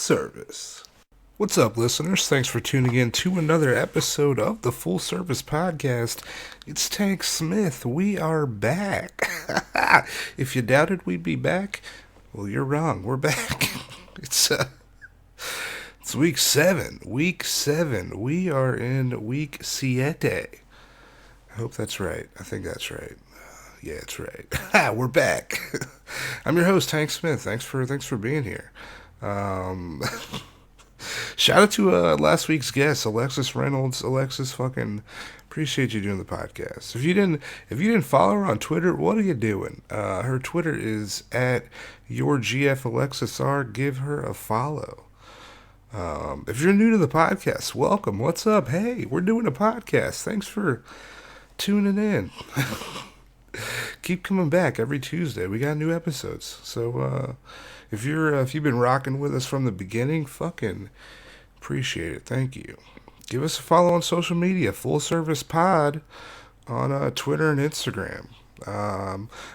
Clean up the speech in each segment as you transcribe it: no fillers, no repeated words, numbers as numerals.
Service. What's up, listeners? Thanks for tuning in to another episode of the Full Service Podcast. It's Tank Smith. We are back. If you doubted we'd be back, well, you're wrong. We're back. It's week 7. Week 7. We are in week 7. I hope that's right. I think that's right. Yeah, it's right. We're back. I'm your host, Tank Smith. Thanks for being here. Shout out to last week's guest, Alexis Reynolds. Alexis, fucking appreciate you doing the podcast. If you didn't follow her on Twitter, what are you doing? Her Twitter is at YourGFAlexisR. Give her a follow. If you're new to the podcast, welcome. What's up? Hey, we're doing a podcast. Thanks for tuning in. Keep coming back every Tuesday. We got new episodes. So if you've been rocking with us from the beginning, fucking appreciate it. Thank you. Give us a follow on social media, Full Service Pod, on Twitter and Instagram.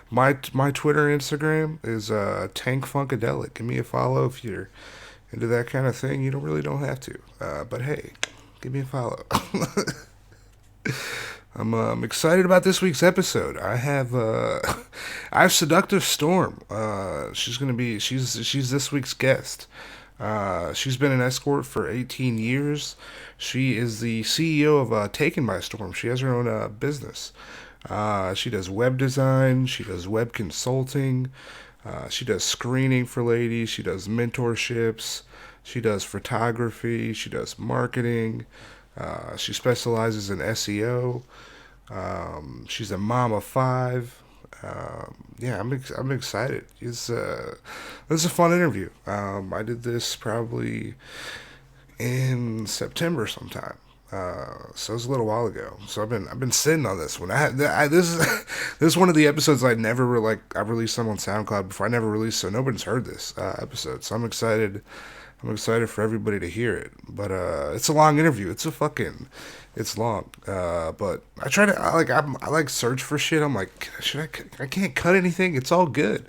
My Twitter and Instagram is Tank Funkadelic. Give me a follow if you're into that kind of thing. You don't have to, but hey, give me a follow. I'm excited about this week's episode. I have Seductive Storm. She's this week's guest. She's been an escort for 18 years. She is the CEO of Taken by Storm. She has her own business. She does web design. She does web consulting. She does screening for ladies. She does mentorships. She does photography. She does marketing. She specializes in SEO. She's a mom of 5. I'm excited. This is a fun interview. I did this probably in September sometime. So it was a little while ago. So I've been sitting on this one. This is one of the episodes I released some on SoundCloud before. I never released, so nobody's heard this episode. So I'm excited. I'm excited for everybody to hear it. But it's a long interview. It's long. But I search for shit. I'm like, I can't cut anything. It's all good.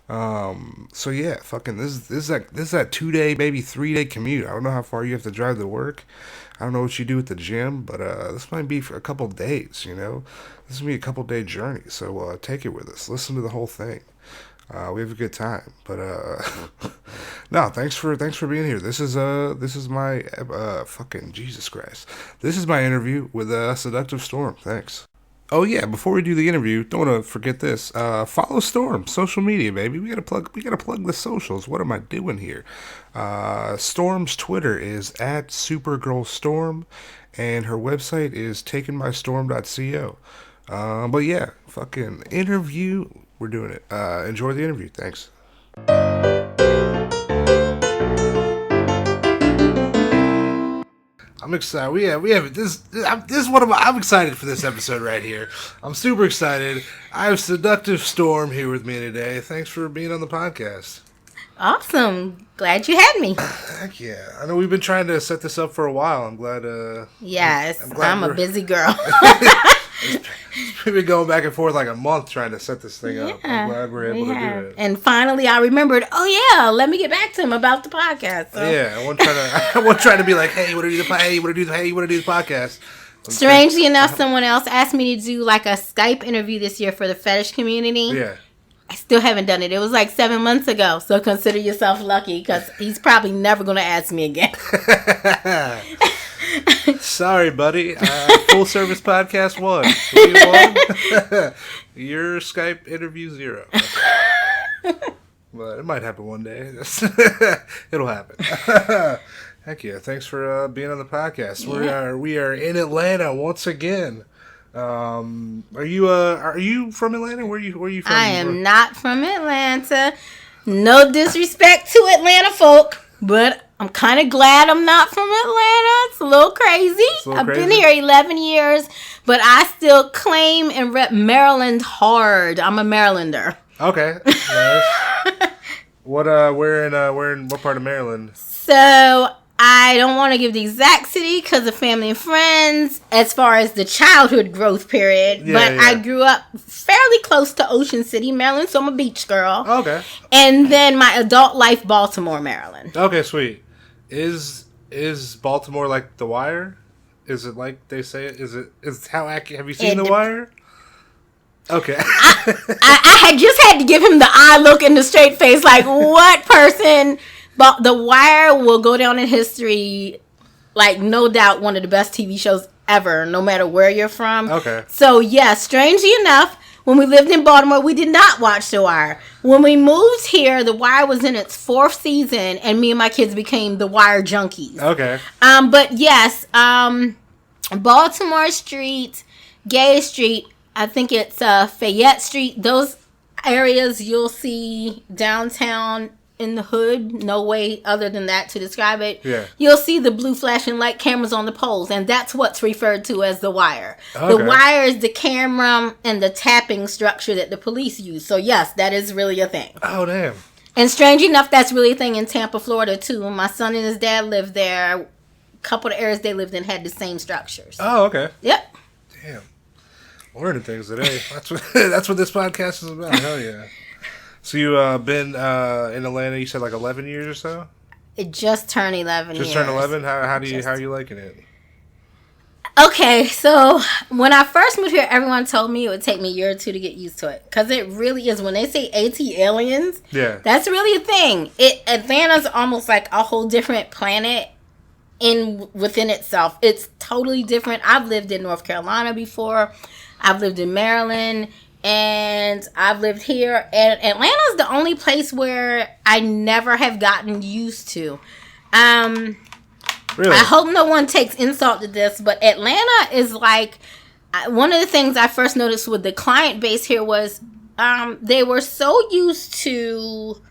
So yeah, fucking this is that 2-day, maybe 3-day commute. I don't know how far you have to drive to work. I don't know what you do at the gym, but this might be for a couple days, you know? This is going to be a couple-day journey, so take it with us. Listen to the whole thing. We have a good time, but no, thanks for being here. This is my fucking Jesus Christ. This is my interview with Seductive Storm. Thanks. Oh yeah, before we do the interview, don't want to forget this. Follow Storm, social media, baby. We gotta plug the socials. What am I doing here? Storm's Twitter is at SupergirlStorm, and her website is takenbystorm.co. But yeah, fucking interview. We're doing it. Enjoy the interview. Thanks. I'm excited. We have this. This is one of my. I'm excited for this episode right here. I'm super excited. I have Seductive Storm here with me today. Thanks for being on the podcast. Awesome. Glad you had me. Heck yeah. I know we've been trying to set this up for a while. I'm glad. Yes, I'm a busy girl. We've been going back and forth like a month trying to set this thing up. I'm glad we're able to do it. And finally I remembered, let me get back to him about the podcast. So. Yeah, I wasn't trying to be like, hey, you want to do the podcast? Strangely enough, someone else asked me to do like a Skype interview this year for the fetish community. Yeah. I still haven't done it. It was like 7 months ago. So consider yourself lucky because he's probably never going to ask me again. Sorry, buddy. Full Service Podcast 1. We won. Your Skype interview 0. Okay. But it might happen one day. It'll happen. Heck yeah! Thanks for being on the podcast. Yeah. We are in Atlanta once again. Are you from Atlanta? Where are you from? I am not from Atlanta. No disrespect to Atlanta folk, but I'm kind of glad I'm not from Atlanta. It's a little crazy. I've been here 11 years, but I still claim and rep Maryland hard. I'm a Marylander. Okay. Nice. Where in what part of Maryland? So I don't want to give the exact city because of family and friends as far as the childhood growth period. Yeah, but I grew up fairly close to Ocean City, Maryland, so I'm a beach girl. Okay. And then my adult life, Baltimore, Maryland. Okay, sweet. Is Baltimore like The Wire? Is it like they say it? Is how accurate? Have you seen The Wire? Okay. I had just had to give him the eye look and the straight face, like, what person... But The Wire will go down in history, like, no doubt, one of the best TV shows ever, no matter where you're from. Okay. So, yeah, strangely enough, when we lived in Baltimore, we did not watch The Wire. When we moved here, The Wire was in its 4th season, and me and my kids became The Wire junkies. Okay. But, yes, Baltimore Street, Gay Street, I think it's Fayette Street, those areas you'll see downtown in the hood, no way other than that to describe it. Yeah. You'll see the blue flashing light cameras on the poles, and that's what's referred to as The Wire. Okay. The wire is the camera and the tapping structure that the police use. So yes, that is really a thing. Oh, damn. And strange enough, that's really a thing in Tampa, Florida too. My son and his dad lived there. A couple of areas they lived in had the same structures. Oh, okay. Yep. Damn. Learning things today. That's what this podcast is about. Hell yeah. So you been in Atlanta? You said like 11 years or so. It just turned 11 years. Just turned 11. How are you liking it? Okay, so when I first moved here, everyone told me it would take me a year or two to get used to it, because it really is. When they say AT aliens, yeah, that's really a thing. Atlanta's almost like a whole different planet within itself. It's totally different. I've lived in North Carolina before. I've lived in Maryland. And I've lived here, and Atlanta's the only place where I never have gotten used to. Really? I hope no one takes insult to this, but Atlanta is like, one of the things I first noticed with the client base here was they were so used to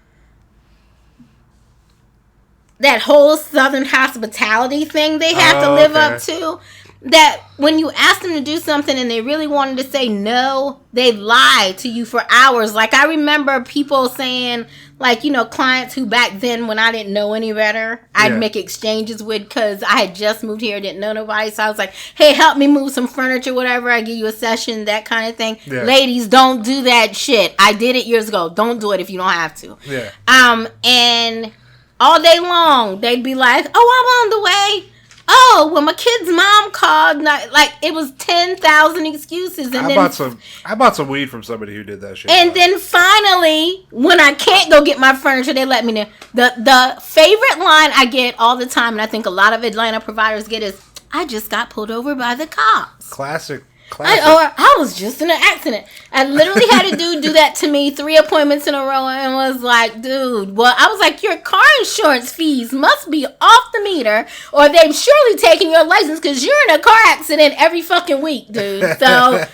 that whole Southern hospitality thing they have to live up to, that when you ask them to do something and they really wanted to say no, they lie to you for hours. Like, I remember people saying, like, you know, clients who back then, when I didn't know any better, I'd make exchanges with, because I had just moved here, didn't know nobody. So I was like, hey, help me move some furniture, whatever. I give you a session, that kind of thing. Yeah. Ladies, don't do that shit. I did it years ago. Don't do it if you don't have to. Yeah. And all day long, they'd be like, oh, I'm on the way. Oh, when my kid's mom called, like, it was 10,000 excuses. And I bought some weed from somebody who did that shit. And then finally, when I can't go get my furniture, they let me know. The favorite line I get all the time, and I think a lot of Atlanta providers get, is, I just got pulled over by the cops. Classic. I was just in an accident. I literally had a dude do that to me 3 appointments in a row, and was like, dude, well, I was like, your car insurance fees must be off the meter, or they've surely taken your license, because you're in a car accident every fucking week, dude. So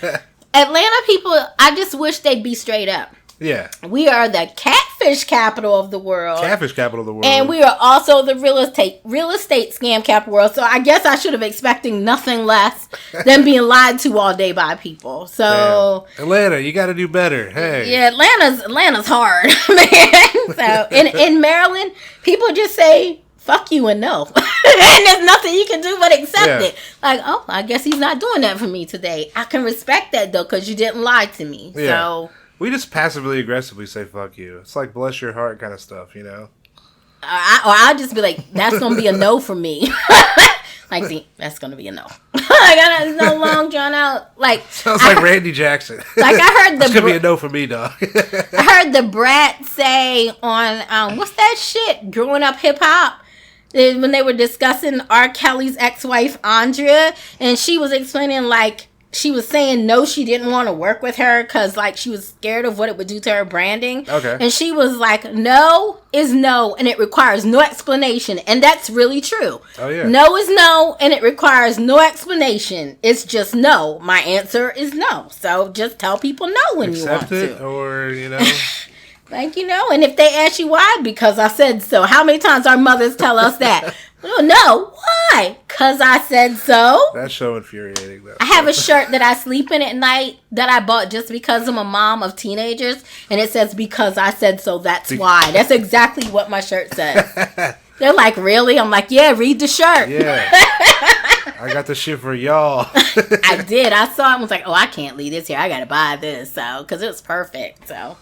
Atlanta people, I just wish they'd be straight up. Yeah. We are the catfish capital of the world. Catfish capital of the world. And we are also the real estate scam cap world. So I guess I should have expected nothing less than being lied to all day by people. So damn. Atlanta, you got to do better. Hey. Yeah, Atlanta's hard, man. So in Maryland, people just say fuck you and no. And there's nothing you can do but accept it. Like, oh, I guess he's not doing that for me today. I can respect that though, because you didn't lie to me. Yeah. So we just passively aggressively say fuck you. It's like bless your heart kind of stuff, you know? I'll just be like, that's going to be a no for me. Like, see, that's going to be a no. Like, it's no long drawn out. Like, sounds like Randy Jackson. Like, I heard it's going to be a no for me, dog. I heard the brat say on, what's that shit? Growing Up Hip Hop. When they were discussing R. Kelly's ex-wife, Andrea. And she was explaining, like, she was saying no, she didn't want to work with her because, like, she was scared of what it would do to her branding. Okay. And she was like, no is no, and it requires no explanation. And that's really true. Oh, yeah. No is no, and it requires no explanation. It's just no. My answer is no. So just tell people no when you want to. Accept it, or, you know. Like, you know, and if they ask you why, because I said so. How many times our mothers tell us that? Oh, no, why? Because I said so. That's so infuriating, though. I have a shirt that I sleep in at night that I bought just because I'm a mom of teenagers. And it says, because I said so, that's why. That's exactly what my shirt says. They're like, really? I'm like, yeah, read the shirt. Yeah. I got the shit for y'all. I did. I saw it and was like, oh, I can't leave this here. I got to buy this. So, because it was perfect. So.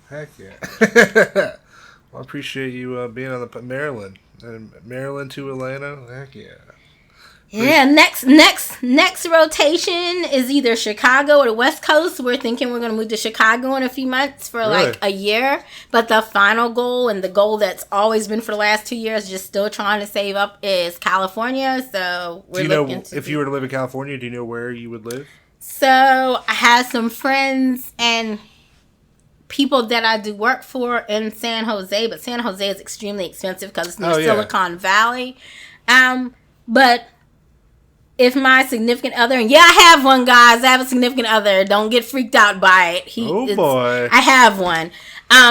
Heck yeah. Well, I appreciate you being on the Maryland. And Maryland to Atlanta. Heck yeah. Yeah, next rotation is either Chicago or the West Coast. We're thinking we're going to move to Chicago in a few months for like a year. But the final goal and the goal that's always been for the last 2 years, just still trying to save up, is California. So we're looking to. If you were to live in California, do you know where you would live? So I have some friends and people that I do work for in San Jose, but San Jose is extremely expensive because it's near Silicon Valley. But if my significant other, and I have one, guys. I have a significant other. Don't get freaked out by it. Boy. I have one.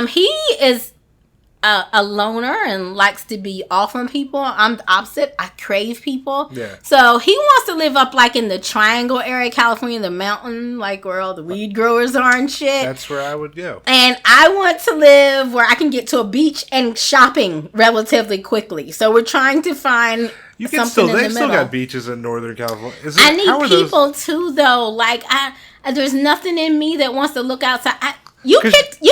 He is a loner and likes to be off from people. I'm the opposite. I crave people. Yeah. So he wants to live up like in the Triangle area, California, the mountain, like where all the weed growers are and shit. That's where I would go. And I want to live where I can get to a beach and shopping relatively quickly. So we're trying to find something in the middle. They still got beaches in Northern California. I need people too, though. Like there's nothing in me that wants to look outside. You picked me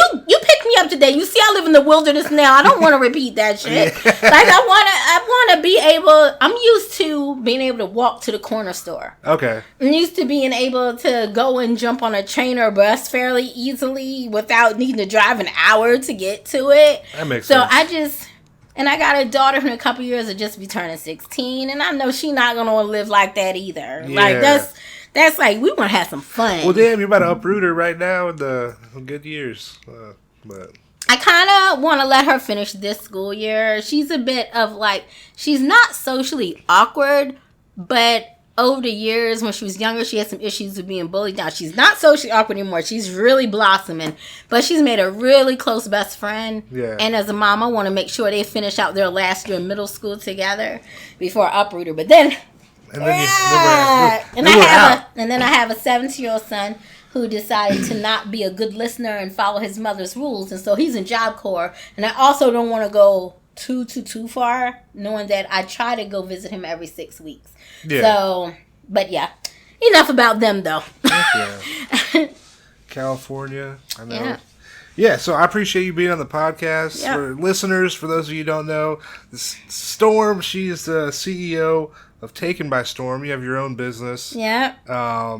up today. You see, I live in the wilderness now. I don't want to repeat that shit. Yeah. Like I want to be able. I'm used to being able to walk to the corner store. Okay. I'm used to being able to go and jump on a train or bus fairly easily without needing to drive an hour to get to it. That makes sense. And I got a daughter who in a couple years will just be turning 16, and I know she's not gonna live like that either. Yeah. Like that's like, we want to have some fun. Well, damn, you're about to uproot her right now in the good years. But I kind of want to let her finish this school year. She's a bit of like, she's not socially awkward, but over the years when she was younger, she had some issues with being bullied. Now, she's not socially awkward anymore. She's really blossoming, but she's made a really close best friend. Yeah. And as a mom, I want to make sure they finish out their last year in middle school together before I uproot her. But then... And then I have a 17-year-old son who decided to not be a good listener and follow his mother's rules, and so he's in Job Corps. And I also don't want to go too far, knowing that I try to go visit him every 6 weeks. Yeah. So, but yeah, enough about them though. Yeah. California, I know. Yeah, so I appreciate you being on the podcast. Yeah. For listeners, for those of you who don't know, Storm, she is the CEO of Taken by Storm. You have your own business. Yeah. I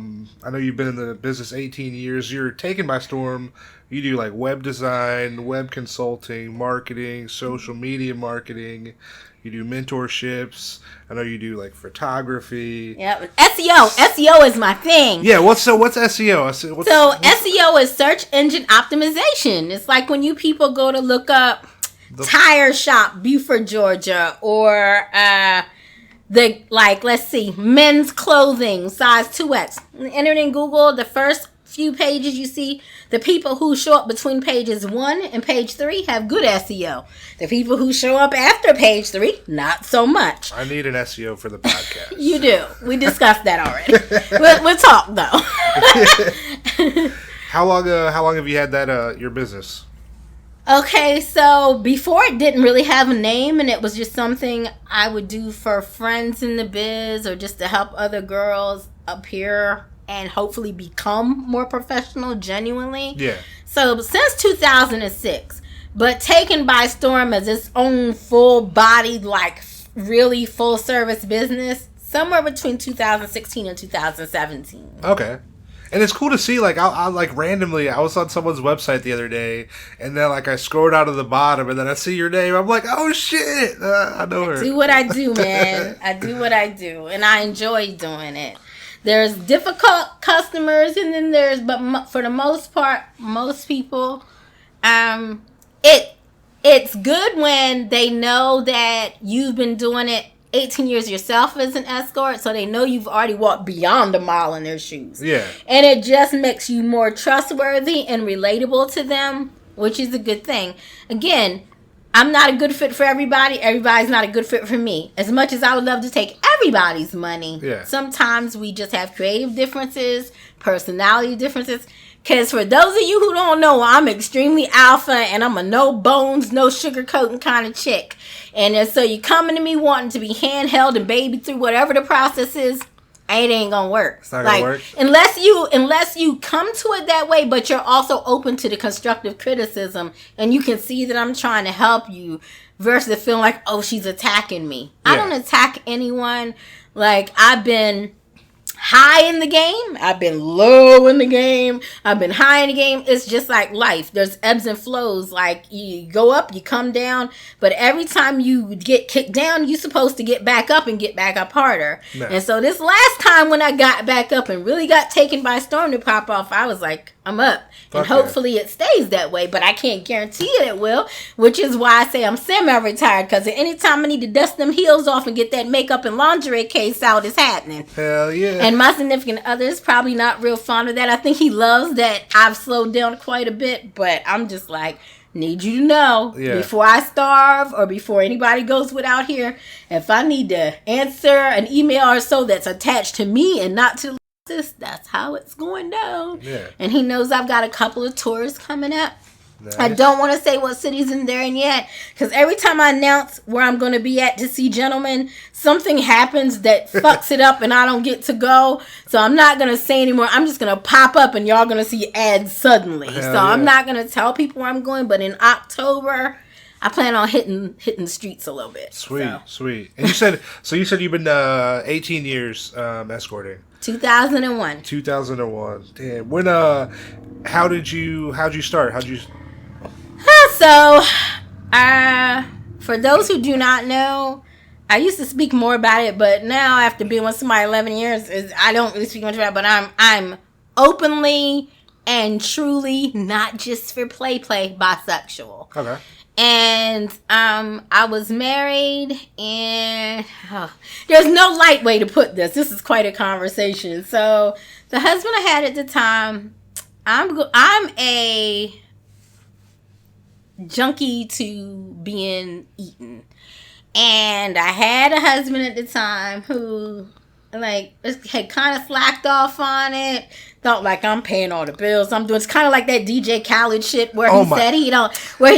know you've been in the business 18 years. You're Taken by Storm. You do like web design, web consulting, marketing, social media marketing. You do mentorships. I know you do like photography. Yeah, SEO. SEO is my thing. Yeah, what's SEO? SEO is search engine optimization. It's like when you people go to look up tire shop, Buford, Georgia, or let's see, men's clothing, size 2X. Enter it in Google. The first few pages you see, the people who show up between pages 1 and page 3 have good SEO. The people who show up after page 3, not so much. I need an SEO for the podcast. You do. We discussed that already. we'll talk though. How long have you had that your business? Okay, so before it didn't really have a name, and it was just something I would do for friends in the biz or just to help other girls appear and hopefully become more professional genuinely. Yeah. So since 2006, but Taken by Storm as its own full-bodied, like really full-service business, somewhere between 2016 and 2017. Okay. And it's cool to see, like, I like randomly, I was on someone's website the other day, and then, like, I scrolled out to the bottom, and then I see your name. I'm like, oh, shit, I know her. I do what I do, man. I do what I do, and I enjoy doing it. There's difficult customers, and then but for the most part, most people, it's good when they know that you've been doing it 18 years yourself as an escort, so they know you've already walked beyond a mile in their shoes. Yeah. And it just makes you more trustworthy and relatable to them, which is a good thing. Again, I'm not a good fit for everybody. Everybody's not a good fit for me. As much as I would love to take everybody's money, yeah, sometimes we just have creative differences, personality differences. Because for those of you who don't know, I'm extremely alpha and I'm a no bones, no sugarcoating kind of chick. And so you coming to me wanting to be handheld and baby through whatever the process is, it ain't gonna work. It's not gonna work. Unless you come to it that way, but you're also open to the constructive criticism and you can see that I'm trying to help you versus feeling like, oh, she's attacking me. Yeah. I don't attack anyone. Like, I've been high in the game. I've been low in the game. I've been high in the game. It's just like life. There's ebbs and flows. Like, you go up, you come down. But every time you get kicked down, you're supposed to get back up and get back up harder. No. And so this last time when I got back up and really got taken by storm to pop off, I was like, I'm up. And hopefully it stays that way, but I can't guarantee it will, which is why I say I'm semi-retired, because anytime I need to dust them heels off and get that makeup and lingerie case out, it's happening. Hell yeah. And my significant other is probably not real fond of that. I think he loves that I've slowed down quite a bit, but I'm just like, need you to know, before I starve or before anybody goes without here, if I need to answer an email or so that's attached to me and not to that's how it's going down. Yeah. And he knows I've got a couple of tours coming up. Nice. I don't want to say what cities in there in yet, because every time I announce where I'm going to be at to see gentlemen, something happens that fucks it up and I don't get to go. So I'm not going to say anymore. I'm just going to pop up and y'all going to see ads suddenly. I'm not going to tell people where I'm going, but in October I plan on hitting the streets a little bit. Sweet. And you said you've been 18 years escorting. 2001. 2001. Damn. When how'd you start? So, for those who do not know, I used to speak more about it, but now after being with somebody 11 years, I don't really speak much about it, but I'm openly and truly, not just for play, bisexual. Okay. And I was married, and there's no light way to put this. This is quite a conversation. So the husband I had at the time, I'm a junkie to being eaten, and I had a husband at the time who had kind of slacked off on it. Thought like I'm paying all the bills. I'm doing. It's kind of like that DJ Khaled shit where he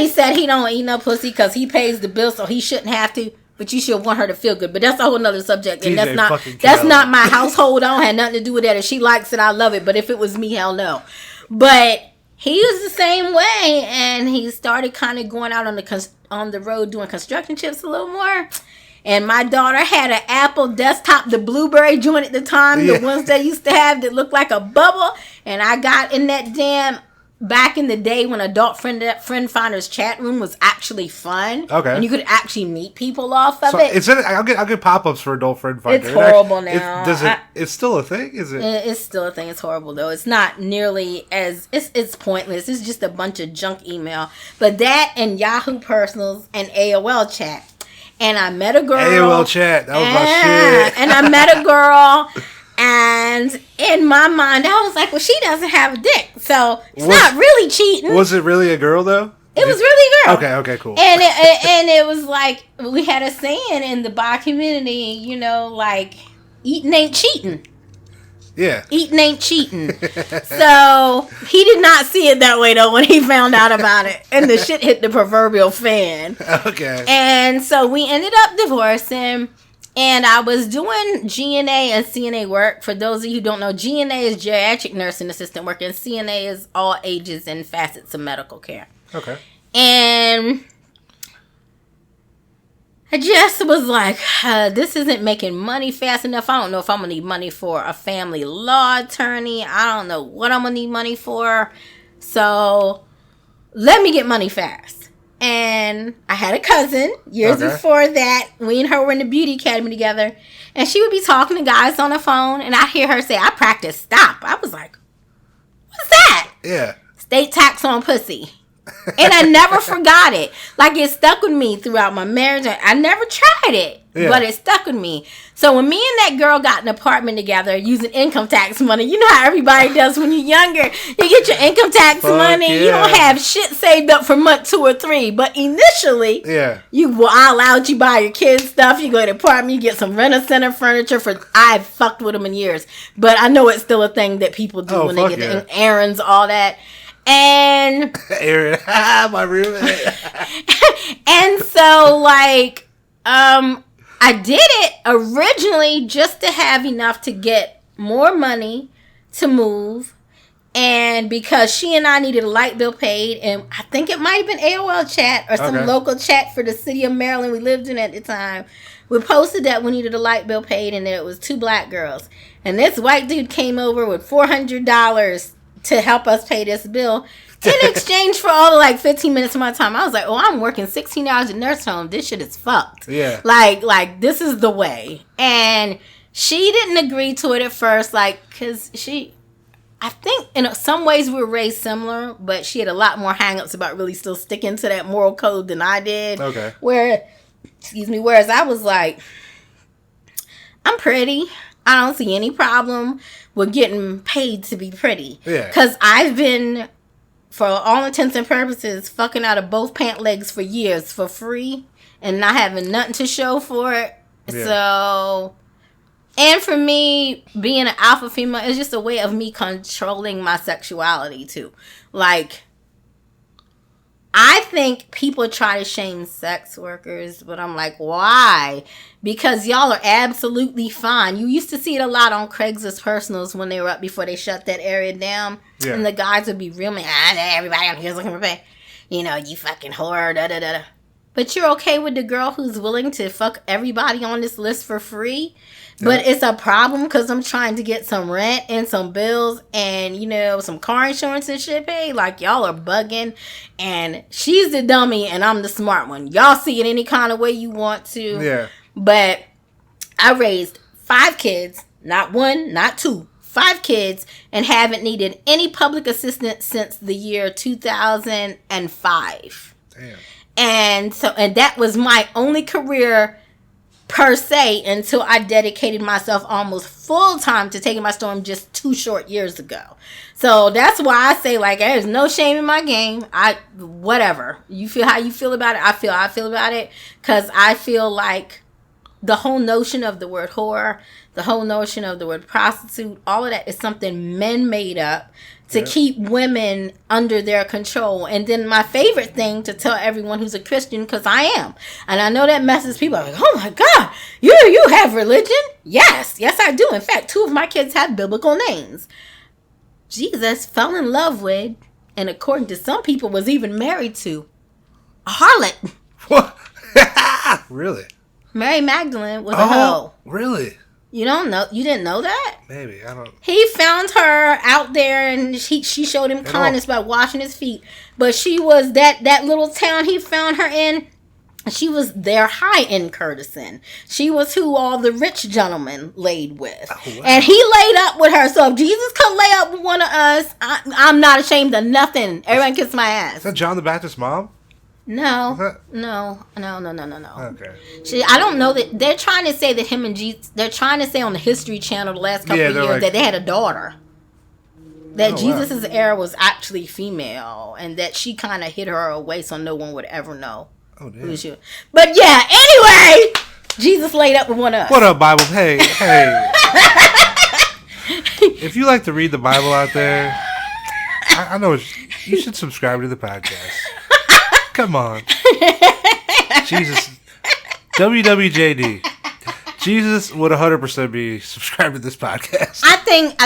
said he don't eat no pussy because he pays the bill, so he shouldn't have to. But you should want her to feel good. But that's a whole nother subject, and that's not my household. I don't have nothing to do with that. If she likes it, I love it. But if it was me, hell no. But he was the same way, and he started kind of going out on the road doing construction chips a little more. And my daughter had an Apple desktop, the Blueberry joint at the time, the ones they used to have that looked like a bubble. And I got in that damn, back in the day when Adult Friend Finder's chat room was actually fun. Okay. And you could actually meet people off of it. I'll get pop-ups for Adult Friend Finder. It's horrible now. It's still a thing, is it? It's still a thing. It's horrible, though. It's not nearly as... It's pointless. It's just a bunch of junk email. But that and Yahoo Personals and AOL chat. And I met a girl. AOL chat. That was my shit. And I met a girl. And in my mind, I was like, well, she doesn't have a dick. So it's not really cheating. Was it really a girl, though? It was really a girl. Okay, cool. And it was like, we had a saying in the bi community, like, eating ain't cheating. Yeah. Eating ain't cheating. So he did not see it that way, though, when he found out about it. And the shit hit the proverbial fan. Okay. And so we ended up divorcing. And I was doing GNA and CNA work. For those of you who don't know, GNA is geriatric nursing assistant work. And CNA is all ages and facets of medical care. Okay. And I just was like, this isn't making money fast enough. I don't know if I'm going to need money for a family law attorney. I don't know what I'm going to need money for. So let me get money fast. And I had a cousin years before that. We and her were in the beauty academy together. And she would be talking to guys on the phone. And I'd hear her say, I practice stop. I was like, what's that? Yeah. State tax on pussy. And I never forgot it. Like, it stuck with me throughout my marriage. I never tried it. but it stuck with me. So when me and that girl got an apartment together using income tax money, you know how everybody does when you're younger. You get your income tax money. Yeah. You don't have shit saved up for month 2 or 3. But initially, I allowed you buy your kids stuff. You go to the apartment, you get some rent-a-center furniture. I've fucked with them in years. But I know it's still a thing that people do when they get errands, all that. And Aaron, my roommate. And so, like, I did it originally just to have enough to get more money to move. And because she and I needed a light bill paid, and I think it might have been AOL chat or some local chat for the city of Maryland we lived in at the time. We posted that we needed a light bill paid, and there was 2 black girls. And this white dude came over with $400 to help us pay this bill in exchange for all the, like, 15 minutes of my time. I was like, I'm working 16 hours in nurse home. This shit is fucked. Yeah. Like this is the way. And she didn't agree to it at first, like, because I think in some ways we were raised similar, but she had a lot more hang-ups about really still sticking to that moral code than I did. Okay. Whereas I was like, I'm pretty. I don't see any problem with getting paid to be pretty. Yeah. Because I've been, for all intents and purposes, fucking out of both pant legs for years for free and not having nothing to show for it. Yeah. So, and for me, being an alpha female is just a way of me controlling my sexuality too. Like, I think people try to shame sex workers, but I'm like, why? Because y'all are absolutely fine. You used to see it a lot on Craigslist personals when they were up before they shut that area down. Yeah. And the guys would be real mean. Everybody on here's looking for pay. You know, you fucking whore, da-da-da-da. But you're okay with the girl who's willing to fuck everybody on this list for free? But it's a problem because I'm trying to get some rent and some bills and, you know, some car insurance and shit paid. Like, y'all are bugging. And she's the dummy and I'm the smart one. Y'all see it any kind of way you want to. Yeah. But I raised 5 kids. Not 1, not 2. 5 kids. And haven't needed any public assistance since the year 2005. Damn. And that was my only career per se until I dedicated myself almost full time to taking my storm just 2 short years ago. So that's why I say, like, there's no shame in my game. Whatever. You feel how you feel about it. I feel about it. Because I feel like the whole notion of the word whore, the whole notion of the word prostitute, all of that is something men made up to keep women under their control. And then my favorite thing to tell everyone who's a Christian, because I am, and I know that messes people up, like, oh my God, you have religion? Yes, I do. In fact, 2 of my kids have biblical names. Jesus fell in love with, and according to some people was even married to, a harlot. What? Really? Mary Magdalene was a hoe. Really? You don't know? You didn't know that? Maybe. I don't. He found her out there, and she showed him kindness by washing his feet. But she was that little town he found her in. She was their high-end courtesan. She was who all the rich gentlemen laid with. Oh, wow. And he laid up with her. So if Jesus could lay up with one of us, I'm not ashamed of nothing. Everyone kiss my ass. Is that John the Baptist's mom? No. Okay. I don't know that they're trying to say that him and Jesus. They're trying to say on the History Channel the last couple of years that they had a daughter. That Jesus' heir was actually female, and that she kind of hid her away so no one would ever know who she was. But yeah, anyway, Jesus laid up with one of us. What up, Bible? Hey. If you like to read the Bible out there, I know you should subscribe to the podcast. Come on. Jesus. WWJD. Jesus would 100% be subscribed to this podcast. I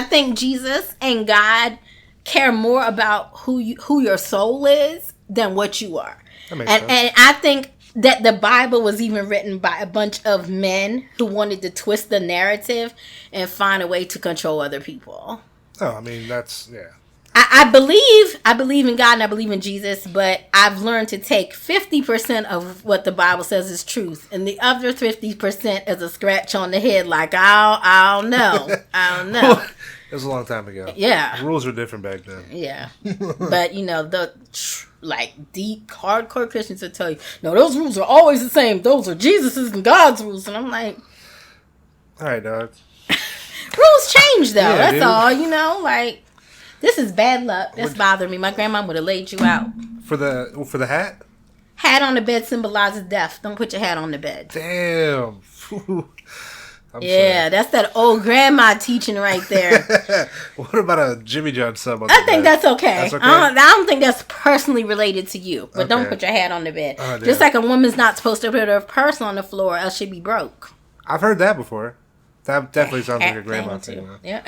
think Jesus and God care more about who your soul is than what you are. That makes sense. And I think that the Bible was even written by a bunch of men who wanted to twist the narrative and find a way to control other people. Oh, I mean, that's, yeah. I believe in God and I believe in Jesus, but I've learned to take 50% of what the Bible says is truth, and the other 50% is a scratch on the head, like, I don't know. It was a long time ago. Yeah. The rules were different back then. Yeah. But, you know, like deep, hardcore Christians will tell you, no, those rules are always the same. Those are Jesus's and God's rules. And I'm like, all right, dog. Rules change, though. Yeah, That's dude. all, you know. Like, this is bad luck. That's bothering me. My grandma would have laid you out. For the hat? Hat on the bed symbolizes death. Don't put your hat on the bed. Damn. I'm yeah, sorry. that's that old grandma teaching right there. What about a Jimmy John sub on I think that's okay. That's okay? I don't think that's personally related to you. But don't Okay. put your hat on the bed. Oh, Just like a woman's not supposed to put her purse on the floor, else she'd be broke. I've heard that before. That definitely sounds like a grandma thing. Too. Yeah.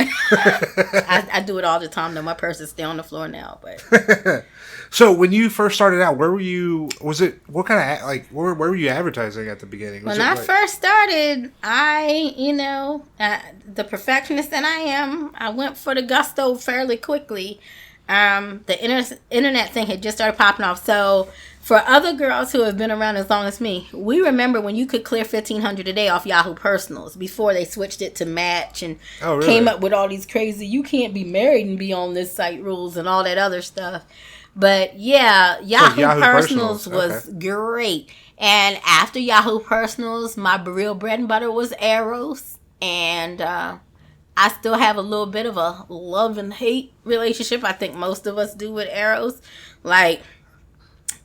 I do it all the time, though. My purse is still on the floor now. But So when you first started out, where were you? Was it what kind of like where were you advertising at the beginning? Was when I like, first started, the perfectionist that I am, I went for the gusto fairly quickly. The internet thing had just started popping off. So for other girls who have been around as long as me, we remember when you could clear $1,500 a day off Yahoo Personals before they switched it to Match and came up with all these crazy, you can't be married and be on this site rules and all that other stuff. But yeah, Yahoo Personals was great. And after Yahoo Personals, my real bread and butter was Eros. And I still have a little bit of a love and hate relationship. I think most of us do with Eros. Like,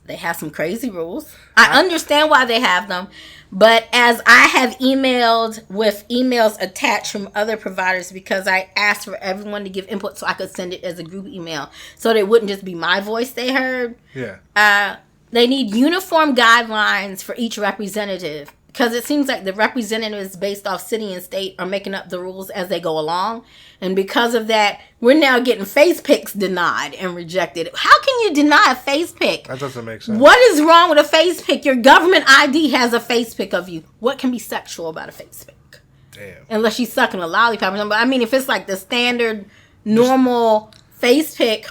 they have some crazy rules. I understand why they have them. But as I have emailed with emails attached from other providers, because I asked for everyone to give input so I could send it as a group email, so that it wouldn't just be my voice they heard. Yeah. They need uniform guidelines for each representative, because it seems like the representatives based off city and state are making up the rules as they go along. And because of that, we're now getting face pics denied and rejected. How can you deny a face pic? That doesn't make sense. What is wrong with a face pic? Your government ID has a face pic of you. What can be sexual about a face pic? Damn. Unless she's sucking a lollipop or something. But I mean, if it's like the standard, normal face pic,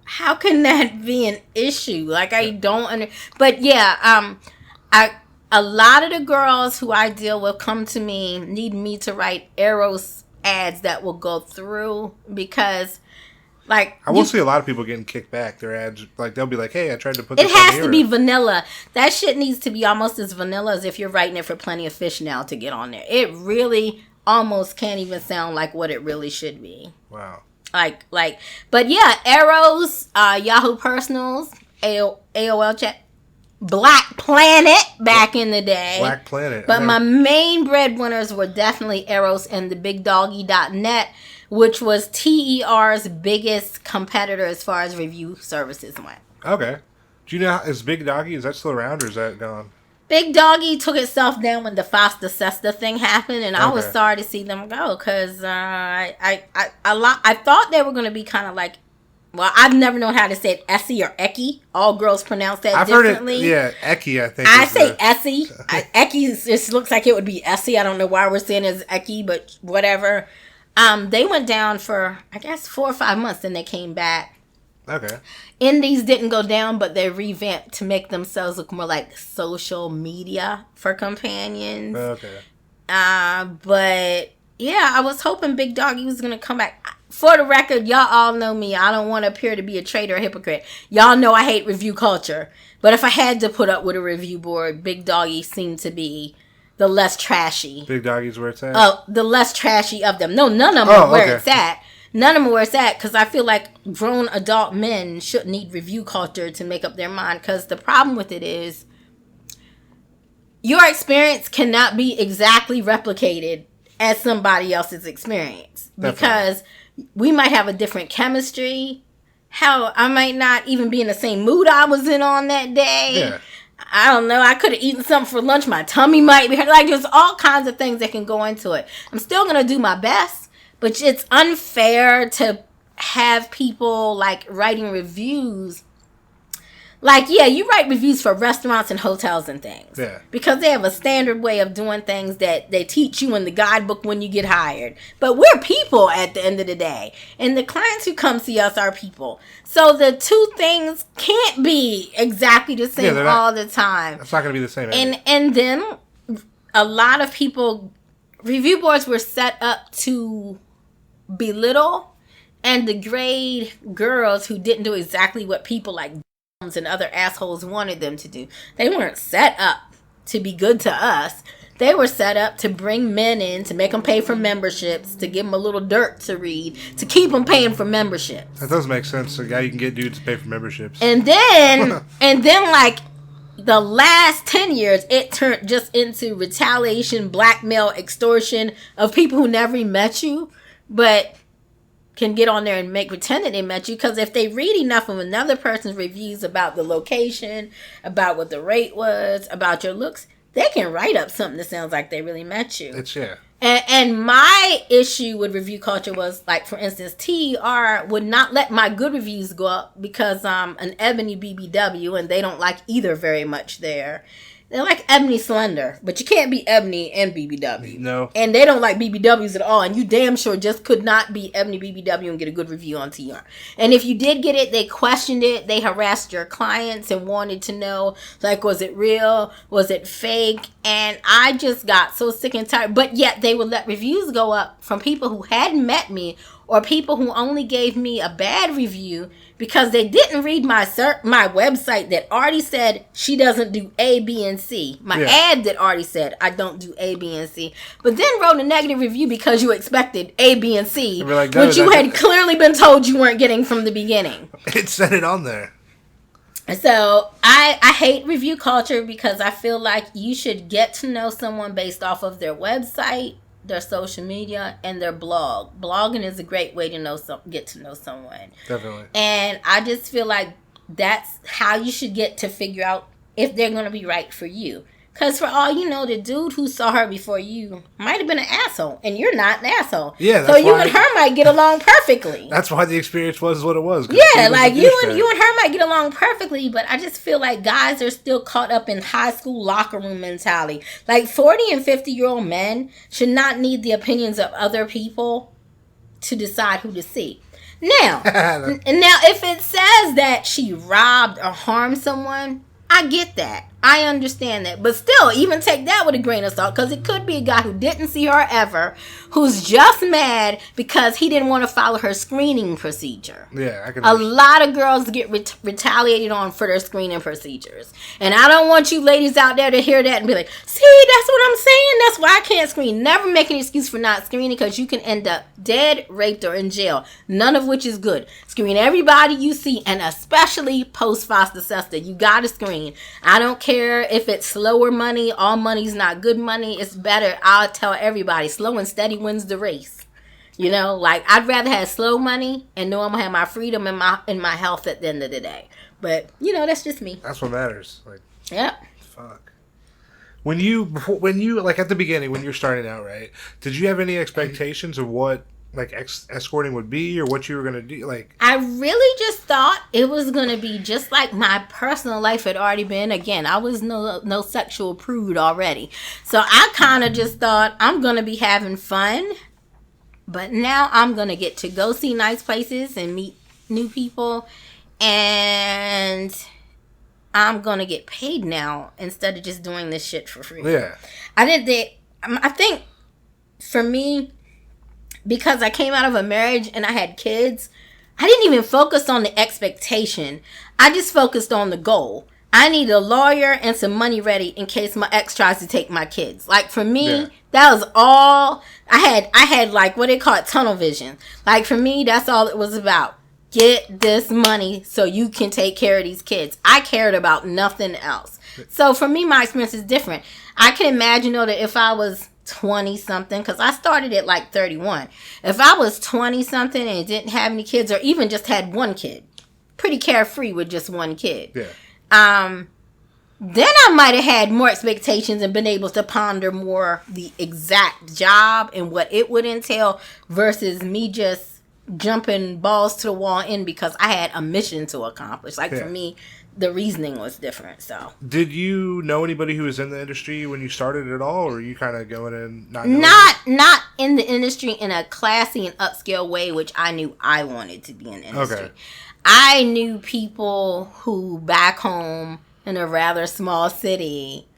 how can that be an issue? Like, I don't But yeah, a lot of the girls who I deal with come to me, need me to write Eros ads that will go through, because like I will see a lot of people getting kicked back. Their ads, like they'll be like, "Hey, I tried to put this it has on to be vanilla. That shit needs to be almost as vanilla as if you're writing it for Plenty of Fish now to get on there. It really almost can't even sound like what it really should be. Wow. But yeah, Eros, Yahoo Personals, AOL chat, Black Planet back in the day. Black Planet. But my main breadwinners were definitely Eros and the BigDoggy.net, which was TER's biggest competitor as far as review services went. Okay. Do you know, is Big Doggy, is that still around or is that gone? Big Doggy took itself down when the FOSTA SESTA thing happened, and I was sorry to see them go, because I thought they were going to be kind of like, well, I've never known how to say it, Essie or Eki. All girls pronounce that differently. Heard it, yeah, Eki, I think. I say Essie. Eki just looks like it would be Essie. I don't know why we're saying it's Eki, but whatever. They went down for, I guess, 4 or 5 months, and they came back. Okay. Indies didn't go down, but they revamped to make themselves look more like social media for companions. Okay. But yeah, I was hoping Big Doggy was gonna come back. For the record, y'all all know me. I don't want to appear to be a traitor or hypocrite. Y'all know I hate review culture. But if I had to put up with a review board, Big Doggy seemed to be the less trashy. Big Doggy's where it's at? Oh, the less trashy of them. No, none of them are where it's at. None of them are where it's at, because I feel like grown adult men shouldn't need review culture to make up their mind, because the problem with it is your experience cannot be exactly replicated as somebody else's experience. Because we might have a different chemistry. Hell, I might not even be in the same mood I was in on that day. Yeah. I don't know. I could have eaten something for lunch. My tummy might be hurt. Like, there's all kinds of things that can go into it. I'm still going to do my best, but it's unfair to have people, like, writing reviews. Like, yeah, you write reviews for restaurants and hotels and things. Yeah. Because they have a standard way of doing things that they teach you in the guidebook when you get hired. But we're people at the end of the day. And the clients who come see us are people. So the two things can't be exactly the same all the time. It's not going to be the same. And then a lot of people, review boards were set up to belittle and degrade girls who didn't do exactly what people like and other assholes wanted them to do. They weren't set up to be good to us. They were set up to bring men in, to make them pay for memberships, to give them a little dirt to read, to keep them paying for memberships. That does make sense. A guy you can get dudes to pay for memberships. And then like the last 10 years, it turned just into retaliation, blackmail, extortion of people who never even met you, but can get on there and make pretend that they met you. Because if they read enough of another person's reviews about the location, about what the rate was, about your looks, they can write up something that sounds like they really met you. And my issue with review culture was, like, for instance, TER would not let my good reviews go up because I'm an ebony BBW and they don't like either very much there. They like Ebony Slender, but you can't be Ebony and BBW. No. And they don't like BBWs at all. And you damn sure just could not be Ebony BBW and get a good review on TR. And if you did get it, they questioned it. They harassed your clients and wanted to know, like, was it real? Was it fake? And I just got so sick and tired. But yet they would let reviews go up from people who hadn't met me or people who only gave me a bad review because they didn't read my website that already said she doesn't do A, B, and C. My ad that already said I don't do A, B, and C. But then wrote a negative review because you expected A, B, and C, like, which you had clearly been told you weren't getting from the beginning. It said it on there. So I hate review culture because I feel like you should get to know someone based off of their website, their social media, and their blog. Blogging is a great way to get to know someone. Definitely. And I just feel like that's how you should get to figure out if they're going to be right for you. Because for all you know, the dude who saw her before you might have been an asshole, and you're not an asshole. Yeah, that's so you and her might get along perfectly. That's why the experience was what it was. Yeah, like you and her might get along perfectly, but I just feel like guys are still caught up in high school locker room mentality. Like 40 and 50-year-old men should not need the opinions of other people to decide who to see. Now, if it says that she robbed or harmed someone, I get that. I understand that. But still, even take that with a grain of salt, because it could be a guy who didn't see her ever, who's just mad because he didn't want to follow her screening procedure. Yeah, I can understand. A lot of girls get retaliated on for their screening procedures. And I don't want you ladies out there to hear that and be like, see, that's what I'm saying. That's why I can't screen. Never make an excuse for not screening, because you can end up dead, raped, or in jail. None of which is good. Screen everybody you see, and especially post-foster sister. You got to screen. I don't care if it's slower money. All money's not good money. It's better. I'll tell everybody, slow and steady wins the race. You know, like, I'd rather have slow money and know I'm gonna have my freedom and my health at the end of the day. But you know, that's just me. That's what matters. Like, yeah. Fuck. When you like at the beginning when you're starting out, right? Did you have any expectations of what like escorting would be, or what you were gonna do? Like, I really just thought it was gonna be just like my personal life had already been. Again, I was no sexual prude already, so I kind of just thought I'm gonna be having fun, but now I'm gonna get to go see nice places and meet new people, and I'm gonna get paid now instead of just doing this shit for free. Yeah, I think for me, because I came out of a marriage and I had kids, I didn't even focus on the expectation. I just focused on the goal. I need a lawyer and some money ready in case my ex tries to take my kids. Like, for me, that was all I had like, what they call it, tunnel vision. Like, for me, that's all it was about. Get this money so you can take care of these kids. I cared about nothing else. So for me, my experience is different. I can imagine, though, that if I was 20 something, because I started at like 31. If I was 20 something and didn't have any kids, or even just had one kid, pretty carefree with just one kid, then I might have had more expectations and been able to ponder more the exact job and what it would entail versus me just jumping balls to the wall in because I had a mission to accomplish. Like, for me, the reasoning was different. So, did you know anybody who was in the industry when you started at all, or were you kind of going in not in the industry in a classy and upscale way, which I knew I wanted to be in the industry. Okay. I knew people who back home in a rather small city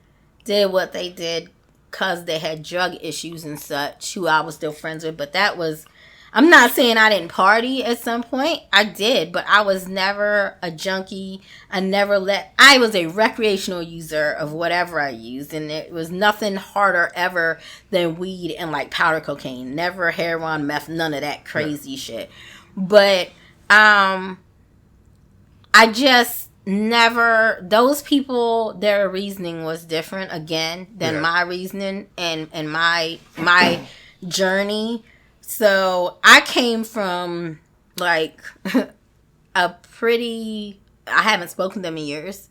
did what they did because they had drug issues and such, who I was still friends with, but that was, I'm not saying I didn't party at some point. I did, but I was never a junkie. I was a recreational user of whatever I used, and it was nothing harder ever than weed and like powder cocaine. Never heroin, meth, none of that crazy shit. But I just never, those people, their reasoning was different again than my reasoning and my journey. So I came from like I haven't spoken to them in years,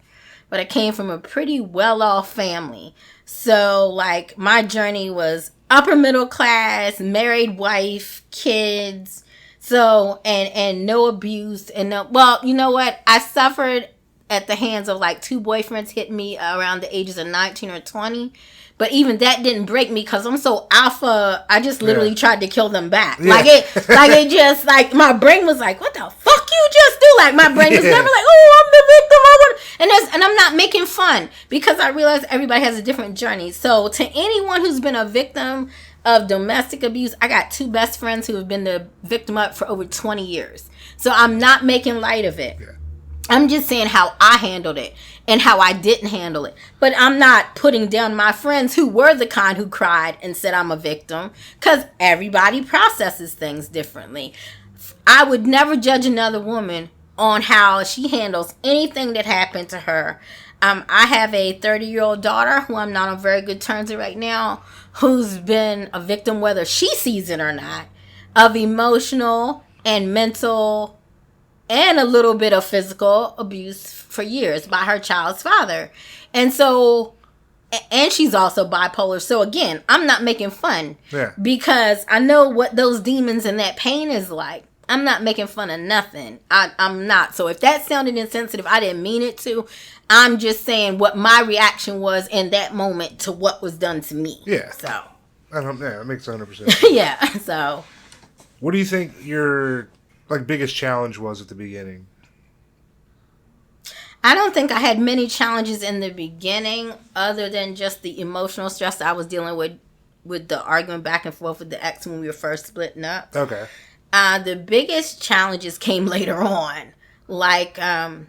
but I came from a pretty well-off family. So like my journey was upper middle class, married wife, kids. So, and no abuse and no, well, you know what? I suffered at the hands of like 2 boyfriends hit me around the ages of 19 or 20. But even that didn't break me because I'm so alpha. I just literally tried to kill them back. Yeah. It just like my brain was like, "What the fuck you just do?" Like my brain was never like, "Oh, I'm the victim." And I'm not making fun because I realize everybody has a different journey. So to anyone who's been a victim of domestic abuse, I got 2 best friends who have been the victim of for over 20 years. So I'm not making light of it. Yeah. I'm just saying how I handled it and how I didn't handle it. But I'm not putting down my friends who were the kind who cried and said I'm a victim, because everybody processes things differently. I would never judge another woman on how she handles anything that happened to her. I have a 30-year-old daughter who I'm not on very good terms with right now, who's been a victim, whether she sees it or not, of emotional and mental and a little bit of physical abuse for years by her child's father. And so, and she's also bipolar. So again, I'm not making fun because I know what those demons and that pain is like. I'm not making fun of nothing. I'm not. So if that sounded insensitive, I didn't mean it to. I'm just saying what my reaction was in that moment to what was done to me. Yeah. So. That makes 100%. Yeah. So. What do you think your biggest challenge was at the beginning? I don't think I had many challenges in the beginning other than just the emotional stress that I was dealing with the argument back and forth with the ex when we were first splitting up. Okay. The biggest challenges came later on. Like, when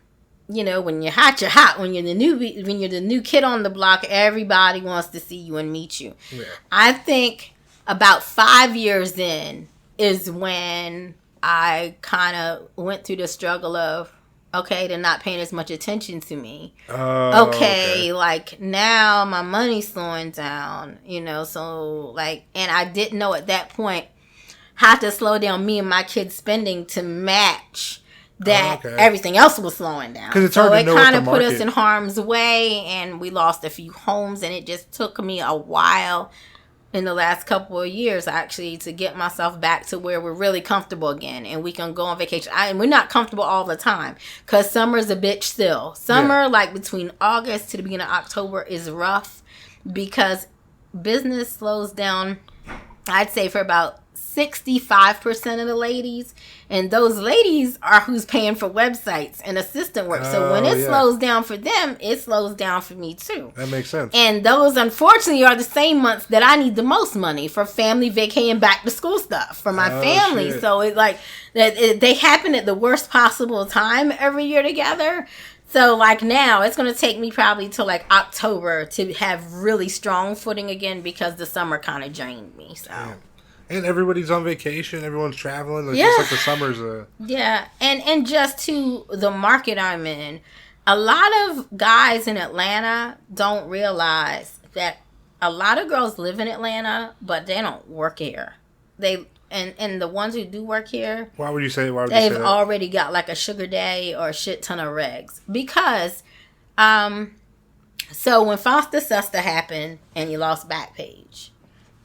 you're hot, you're hot. When you're the new kid on the block, everybody wants to see you and meet you. Yeah. I think about 5 years in is when I kind of went through the struggle of, okay, they're not paying as much attention to me. Okay, like now my money's slowing down, so like, and I didn't know at that point how to slow down me and my kids' spending to match that everything else was slowing down. Because it's hard to know what the market. So it kind of put us in harm's way, and we lost a few homes, and it just took me a while in the last couple of years, actually, to get myself back to where we're really comfortable again and we can go on vacation. And we're not comfortable all the time because summer's a bitch still. Summer, like between August to the beginning of October, is rough because business slows down, I'd say, for about 65% of the ladies. And those ladies are who's paying for websites and assistant work. So when it slows down for them, it slows down for me too. That makes sense. And those, unfortunately, are the same months that I need the most money for family vacay and back to school stuff for my family. Shit. So it's like they happen at the worst possible time every year together. So like now, it's going to take me probably till like October to have really strong footing again because the summer kind of drained me. So. Damn. And everybody's on vacation. Everyone's traveling. It's just like the summer's Yeah. And just to the market I'm in, a lot of guys in Atlanta don't realize that a lot of girls live in Atlanta, but they don't work here. And the ones who do work here, why would you say that? They've already got like a sugar daddy or a shit ton of regs. Because, so when Foster Suster happened and you lost Backpage.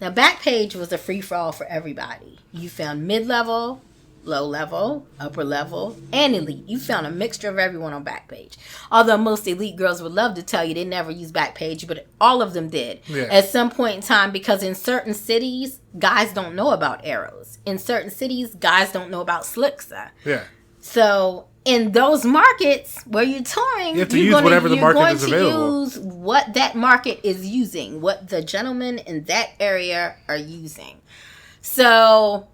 Now, Backpage was a free-for-all for everybody. You found mid-level, low-level, upper-level, and elite. You found a mixture of everyone on Backpage. Although most elite girls would love to tell you they never used Backpage, but all of them did. Yeah. At some point in time, because in certain cities, guys don't know about arrows. In certain cities, guys don't know about Slixa. Yeah. So in those markets where you're touring, you have to use whatever the market is available. You're going to use what that market is using, what the gentlemen in that area are using. So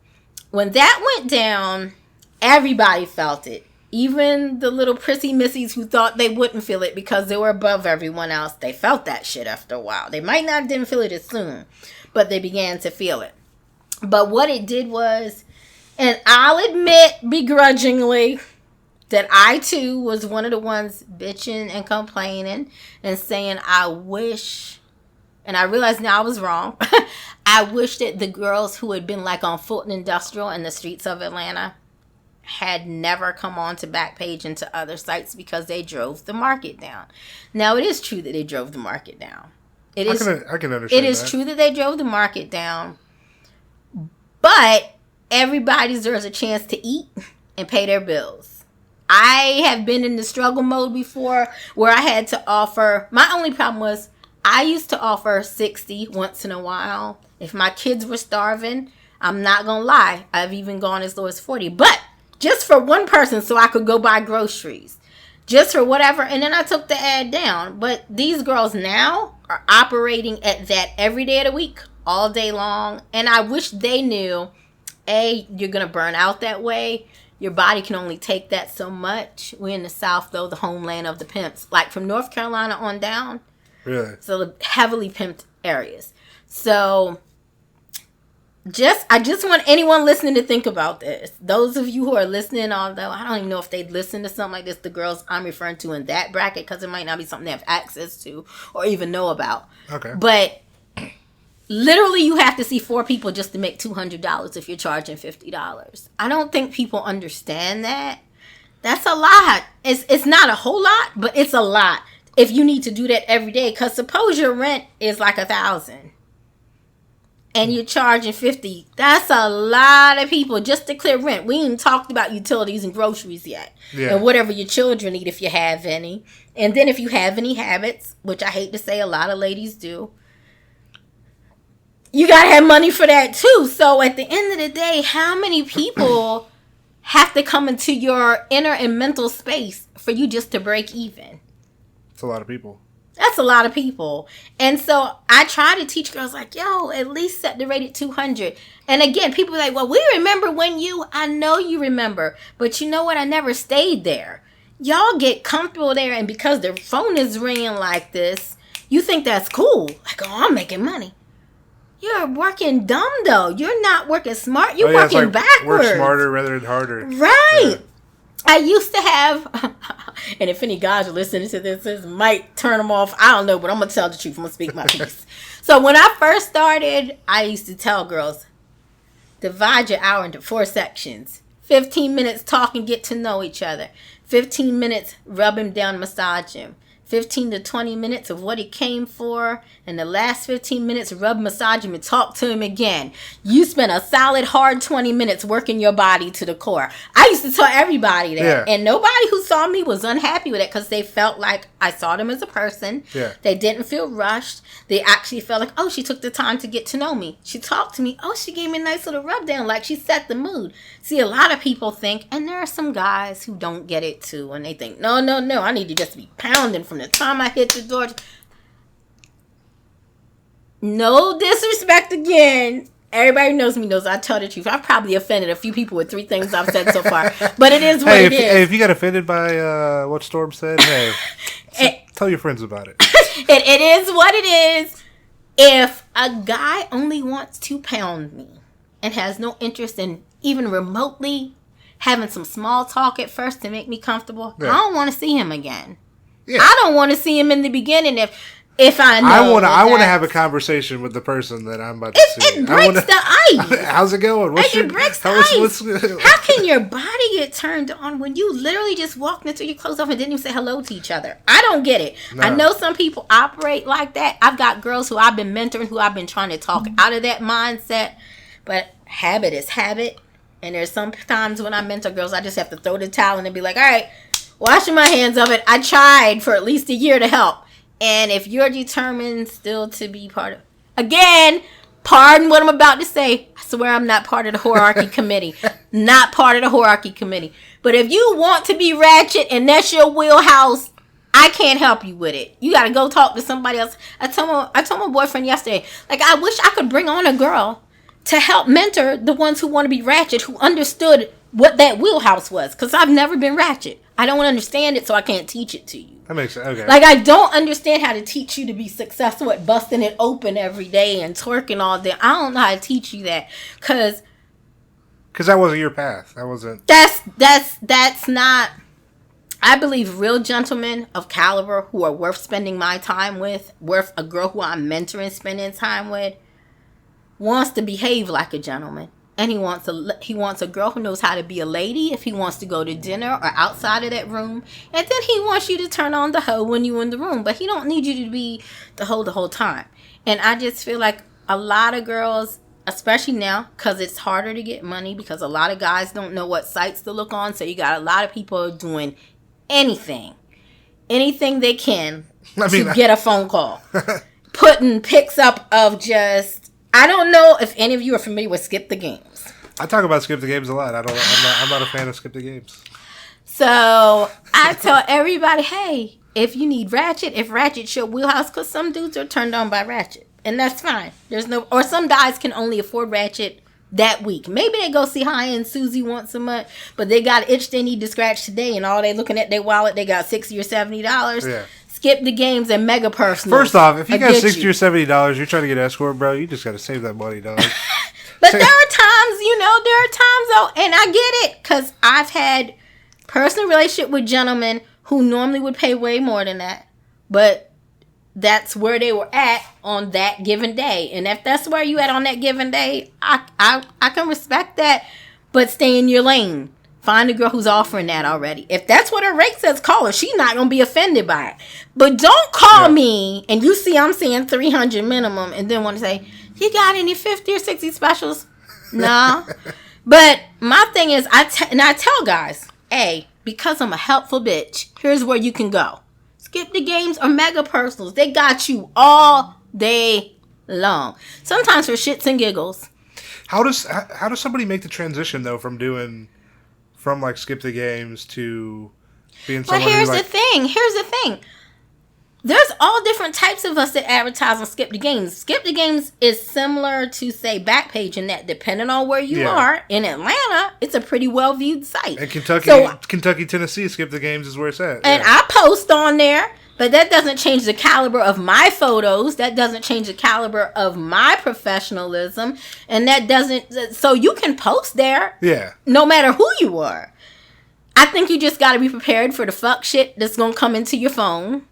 when that went down, everybody felt it. Even the little prissy missies who thought they wouldn't feel it because they were above everyone else, they felt that shit after a while. They might not didn't feel it as soon, but they began to feel it. But what it did was, and I'll admit begrudgingly that I too was one of the ones bitching and complaining and saying I wish, and I realized now I was wrong. I wish that the girls who had been like on Fulton Industrial in the streets of Atlanta had never come on to Backpage and to other sites because they drove the market down. Now, it is true that they drove the market down. I can understand it is true that they drove the market down. But everybody deserves a chance to eat and pay their bills. I have been in the struggle mode before where I had to offer. My only problem was I used to offer 60 once in a while. If my kids were starving, I'm not going to lie, I've even gone as low as 40. But just for one person so I could go buy groceries. Just for whatever. And then I took the ad down. But these girls now are operating at that every day of the week, all day long. And I wish they knew, A, you're going to burn out that way. Your body can only take that so much. We're in the South, though, the homeland of the pimps. Like from North Carolina on down. Really? So the heavily pimped areas. So I just want anyone listening to think about this. Those of you who are listening, although I don't even know if they'd listen to something like this, the girls I'm referring to in that bracket, because it might not be something they have access to or even know about. Okay. But literally you have to see 4 people just to make $200 if you're charging $50. I don't think people understand that. That's a lot. It's not a whole lot, but it's a lot if you need to do that every day. Because suppose your rent is like $1,000. And you're charging $50. That's a lot of people just to clear rent. We ain't talked about utilities and groceries yet. Yeah. And whatever your children eat if you have any. And then if you have any habits, which I hate to say a lot of ladies do, you got to have money for that too. So at the end of the day, how many people have to come into your inner and mental space for you just to break even? It's a lot of people. That's a lot of people. And so I try to teach girls like, yo, at least set the rate at 200. And again, people are like, well, we remember when I know you remember. But you know what? I never stayed there. Y'all get comfortable there. And because their phone is ringing like this, you think that's cool. Like, oh, I'm making money. You're working dumb, though. You're not working smart. You're working backwards. Work smarter rather than harder. Right. Yeah. I used to have, and if any guys are listening to this might turn them off. I don't know, but I'm going to tell the truth. I'm going to speak my piece. So when I first started, I used to tell girls, divide your hour into 4 sections. 15 minutes talk and get to know each other. 15 minutes rub him down, massage him. 15 to 20 minutes of what he came for, and the last 15 minutes rub, massage him, and talk to him again. You spent a solid hard 20 minutes working your body to the core. I used to tell everybody that, and nobody who saw me was unhappy with it because they felt like I saw them as a person. Yeah. They didn't feel rushed. They actually felt like, oh, she took the time to get to know me. She talked to me. Oh, she gave me a nice little rub down, like she set the mood. See, a lot of people think, and there are some guys who don't get it too, and they think, no, I need to just be pounding from the time I hit the door. No disrespect again. Everybody knows me knows I tell the truth. I've probably offended a few people with 3 things I've said so far. But it is what it is. Hey, if you got offended by what Storm said, hey, tell your friends about it. It is what it is. If a guy only wants to pound me and has no interest in even remotely having some small talk at first to make me comfortable, I don't want to see him again. Yeah. I don't want to see him in the beginning if I know. I want to have a conversation with the person that I'm about to see. It breaks the ice. How's it going? It breaks the ice. How can your body get turned on when you literally just walked into your clothes off and didn't even say hello to each other? I don't get it. No. I know some people operate like that. I've got girls who I've been mentoring who I've been trying to talk out of that mindset. But habit is habit. And there's some times when I mentor girls, I just have to throw the towel in and be like, all right, washing my hands of it. I tried for at least a year to help. And if you're determined still to be part of... Again, pardon what I'm about to say. I swear I'm not part of the hierarchy committee. Not part of the hierarchy committee. But if you want to be ratchet and that's your wheelhouse, I can't help you with it. You got to go talk to somebody else. I told my boyfriend yesterday, like, I wish I could bring on a girl to help mentor the ones who want to be ratchet, who understood what that wheelhouse was. Because I've never been ratchet. I don't understand it, so I can't teach it to you. That makes sense. Okay. Like, I don't understand how to teach you to be successful at busting it open every day and twerking all day. I don't know how to teach you that. Because that wasn't your path. That wasn't... That's not... I believe real gentlemen of caliber who are worth spending my time with, worth a girl who I'm mentoring spending time with, wants to behave like a gentleman. And he wants a girl who knows how to be a lady if he wants to go to dinner or outside of that room. And then he wants you to turn on the hoe when you're in the room. But he don't need you to be the hoe the whole time. And I just feel like a lot of girls, especially now, because it's harder to get money, because a lot of guys don't know what sites to look on. So you got a lot of people doing anything they can to get a phone call. Putting pics up of just... I don't know if any of you are familiar with Skip the Games. I talk about Skip the Games a lot. I'm not a fan of Skip the Games. So I tell everybody, hey, if you need ratchet, if ratchet's your wheelhouse, because some dudes are turned on by ratchet, and that's fine. Or some guys can only afford ratchet that week. Maybe they go see High End Susie once a month, but they got an itch they need to scratch today, and all they looking at their wallet, they got $60 or $70. Yeah. Skip the Games and mega personal. First off, if you got $60 or $70, you're trying to get escort, bro. You just got to save that money, dog. But there are times, though, and I get it, because I've had personal relationship with gentlemen who normally would pay way more than that, but that's where they were at on that given day. And if that's where you at on that given day, I can respect that, but stay in your lane. Find a girl who's offering that already. If that's what her rate says, call her. She's not going to be offended by it. But don't call me and you see I'm saying $300 minimum and then want to say, you got any 50 or 60 specials? No. But my thing is, I tell guys, hey, because I'm a helpful bitch, here's where you can go. Skip the Games or mega personals. They got you all day long. Sometimes for shits and giggles. How does somebody make the transition though from like Skip the Games to being someone? But here's the thing. There's all different types of us that advertise on Skip the Games. Skip the Games is similar to, say, Backpage in that depending on where you are. In Atlanta, it's a pretty well-viewed site. And Kentucky, Tennessee, Skip the Games is where it's at. And I post on there, but that doesn't change the caliber of my photos. That doesn't change the caliber of my professionalism. And that doesn't... So you can post there. Yeah. No matter who you are. I think you just got to be prepared for the fuck shit that's going to come into your phone.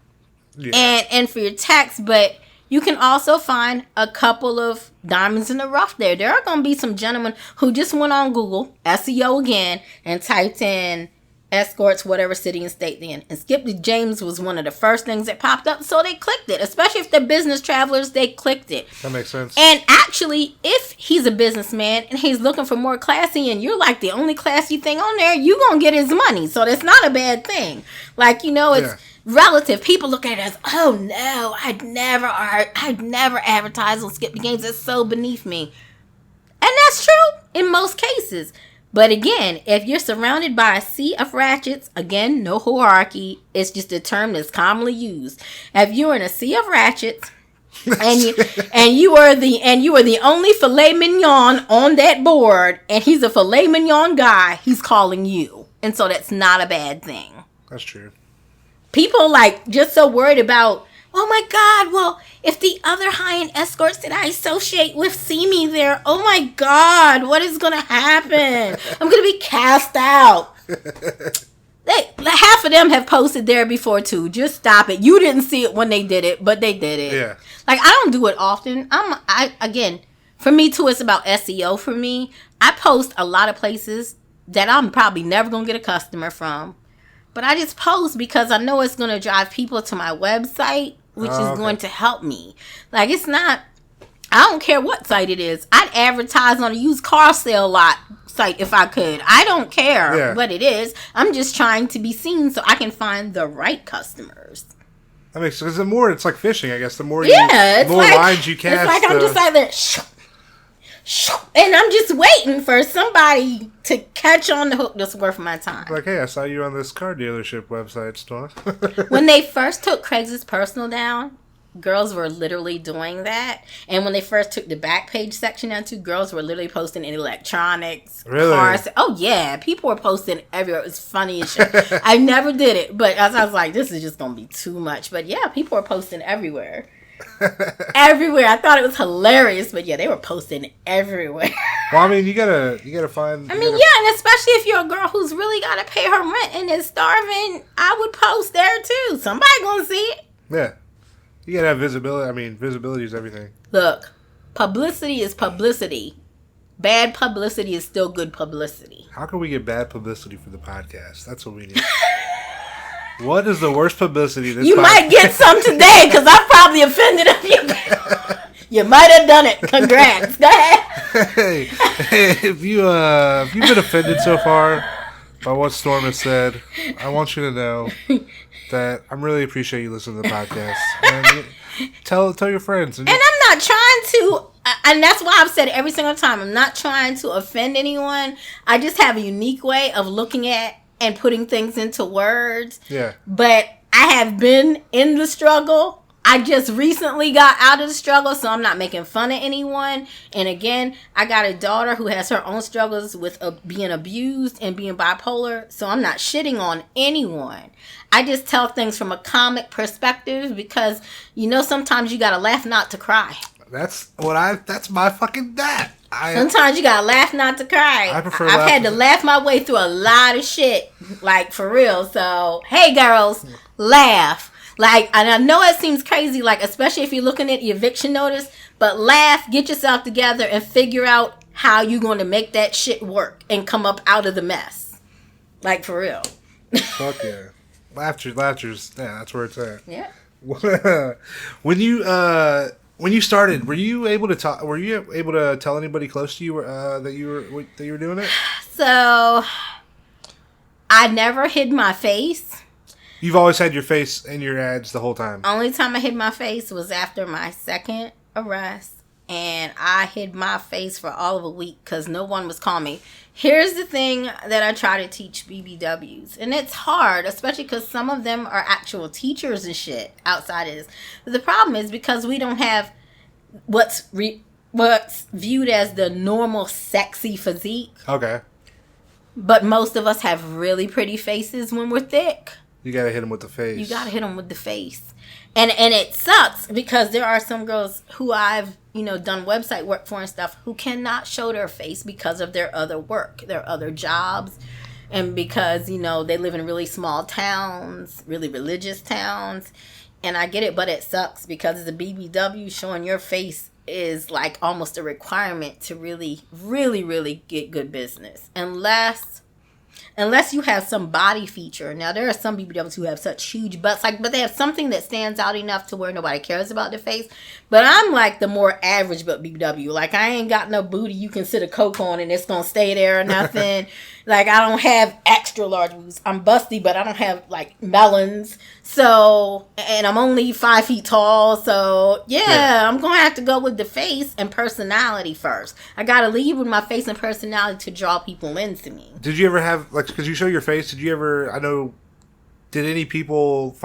Yeah. And for your text, but you can also find a couple of diamonds in the rough there. There are going to be some gentlemen who just went on Google, SEO again, and typed in escorts, whatever city and state they're in. And Skip the James was one of the first things that popped up, so they clicked it. Especially if they're business travelers, they clicked it. That makes sense. And actually, if he's a businessman and he's looking for more classy and you're like the only classy thing on there, you're going to get his money. So that's not a bad thing. Like, it's... relative. People look at it as, oh no, I'd never advertise on Skip the Games. It's so beneath me. And that's true in most cases. But again, if you're surrounded by a sea of ratchets, again, no hierarchy. It's just a term that's commonly used. If you're in a sea of ratchets and you are the only filet mignon on that board, and he's a filet mignon guy, he's calling you. And so that's not a bad thing. That's true. People just so worried about, oh my God, well, if the other high-end escorts that I associate with see me there, oh my God, what is going to happen? I'm going to be cast out. Half of them have posted there before too. Just stop it. You didn't see it when they did it, but they did it. Yeah. I don't do it often. Again, for me too, it's about SEO for me. I post a lot of places that I'm probably never going to get a customer from. But I just post because I know it's going to drive people to my website, which is going to help me. It's not, I don't care what site it is. I'd advertise on a used car sale lot site if I could. I don't care what it is. I'm just trying to be seen so I can find the right customers. That makes sense. The more, it's like fishing, I guess. The more lines you cast. It's like I'm just like there. And I'm just waiting for somebody to catch on the hook that's worth my time. Like, hey, I saw you on this car dealership website stuff. When they first took Craigslist Personal down, girls were literally doing that. And when they first took the back page section down, girls were literally posting in electronics, cars. Oh, yeah. People were posting everywhere. It was funny as shit. I never did it. But I was like, this is just going to be too much. But yeah, people were posting everywhere. Everywhere. I thought it was hilarious. But yeah, they were posting everywhere. Well, I mean, you gotta find. Yeah, and especially if you're a girl who's really got to pay her rent and is starving, I would post there too. Somebody going to see it. Yeah. You gotta have visibility. I mean, visibility is everything. Look, publicity is publicity. Bad publicity is still good publicity. How can we get bad publicity for the podcast? That's what we need. What is the worst publicity this You might get some today, because I probably offended a few people. You might have done it. Congrats. Go ahead. Hey, if you've been offended so far by what Storm has said, I want you to know that I really appreciate you listening to the podcast. And tell your friends. And I'm not trying to, and that's why I've said it every single time, I'm not trying to offend anyone. I just have a unique way of looking at and putting things into words. Yeah. But I have been in the struggle. I just recently got out of the struggle, so I'm not making fun of anyone. And again, I got a daughter who has her own struggles with being abused and being bipolar, so I'm not shitting on anyone. I just tell things from a comic perspective because, sometimes you gotta laugh not to cry. That's my fucking dad. Sometimes you gotta laugh not to cry. I've had to laugh my way through a lot of shit, like for real. So, hey girls, laugh. Like, and I know it seems crazy, like, especially if you're looking at the eviction notice, but laugh, get yourself together, and figure out how you're going to make that shit work and come up out of the mess. Like, for real. Fuck yeah. Laughter's, yeah, that's where it's at. Yeah. When you started, were you able to tell anybody close to you that you were doing it? So, I never hid my face. You've always had your face in your ads the whole time. Only time I hid my face was after my second arrest. And I hid my face for all of a week because no one was calling me. Here's the thing that I try to teach BBWs. And it's hard, especially because some of them are actual teachers and shit outside of this. But the problem is because we don't have what's viewed as the normal sexy physique. Okay. But most of us have really pretty faces when we're thick. You gotta hit them with the face. You gotta hit them with the face. And it sucks because there are some girls who I've, done website work for and stuff who cannot show their face because of their other work, their other jobs. And because, they live in really small towns, really religious towns. And I get it, but it sucks because as a BBW, showing your face is like almost a requirement to really, really, really get good business. Unless you have some body feature. Now, there are some BBWs who have such huge butts, but they have something that stands out enough to where nobody cares about their face. But I'm like the more average butt BBW. Like, I ain't got no booty you can sit a Coke on and it's going to stay there or nothing. Like, I don't have extra large boobs. I'm busty, but I don't have, like, melons. So, and I'm only 5 feet tall. So, yeah, I'm going to have to go with the face and personality first. I got to lead with my face and personality to draw people into me. Did you ever have, like, because you show your face, did any people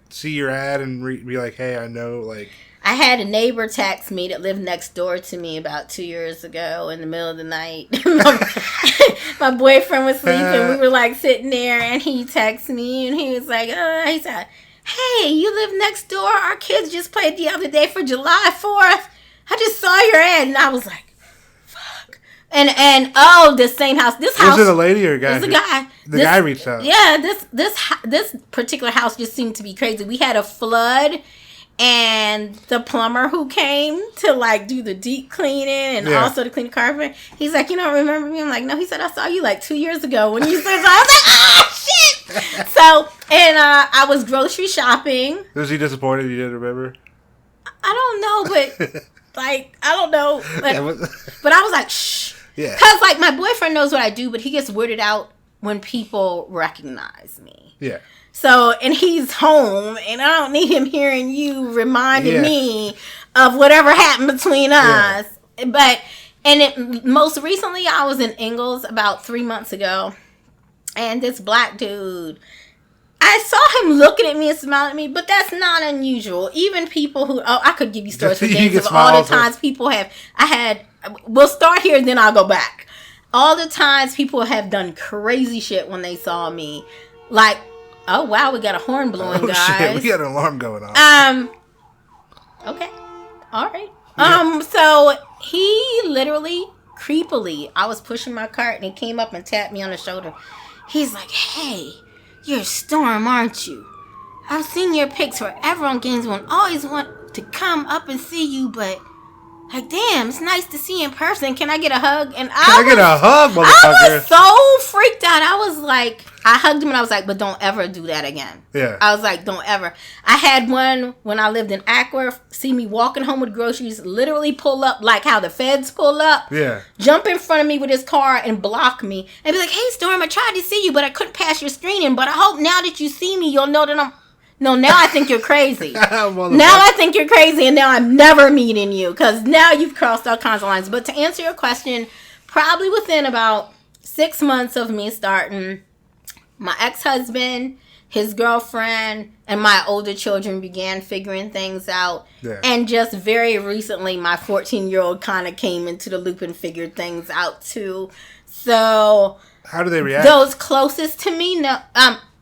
see your ad and be like, hey, I know, like... I had a neighbor text me that lived next door to me about 2 years ago in the middle of the night. My boyfriend was sleeping. We were like sitting there and he texted me and he was like, he said, hey, you live next door? Our kids just played the other day for July 4th. I just saw your ad and I was like, fuck. And the same house. This house. Was it a lady or a guy? It was a guy. The guy reached out. Yeah, this particular house just seemed to be crazy. We had a flood. And the plumber who came to, do the deep cleaning and also to clean the carpet, he's like, you don't remember me? I'm like, no. He said, I saw you, 2 years ago when you said so. I was like, oh, shit! So, and I was grocery shopping. Was he disappointed you didn't remember? I don't know, but, I don't know. But I was like, shh. Yeah. Because, my boyfriend knows what I do, but he gets weirded out when people recognize me. Yeah. So, and he's home, and I don't need him hearing you reminding me of whatever happened between us. Yeah. Most recently, I was in Ingalls about 3 months ago, and this black dude I saw him looking at me and smiling at me, but that's not unusual. Even people who, I could give you stories for days of all the times people have, we'll start here and then I'll go back. All the times people have done crazy shit when they saw me. Like, oh wow, we got a horn blowing, guys. Shit, we got an alarm going on. Okay. All right. Yeah. So he literally, creepily, I was pushing my cart and he came up and tapped me on the shoulder. He's like, hey, you're Storm, aren't you? I've seen your pics forever on Games One. Always want to come up and see you, but like, damn, it's nice to see you in person. Can I get a hug? And I get a hug, motherfucker? I was so freaked out. I was like, I hugged him and I was like, but don't ever do that again. Yeah. I was like, don't ever. I had one when I lived in Akron, see me walking home with groceries, literally pull up like how the feds pull up. Yeah. Jump in front of me with his car and block me. And be like, hey, Storm, I tried to see you, but I couldn't pass your screening. But I hope now that you see me, you'll know that I'm... No, now I think you're crazy. Now I think you're crazy, and now I'm never meeting you, because now you've crossed all kinds of lines. But to answer your question, probably within about 6 months of me starting, my ex-husband, his girlfriend, and my older children began figuring things out. Yeah. And just very recently, my 14-year-old kind of came into the loop and figured things out, too. So... How do they react? Those closest to me, no...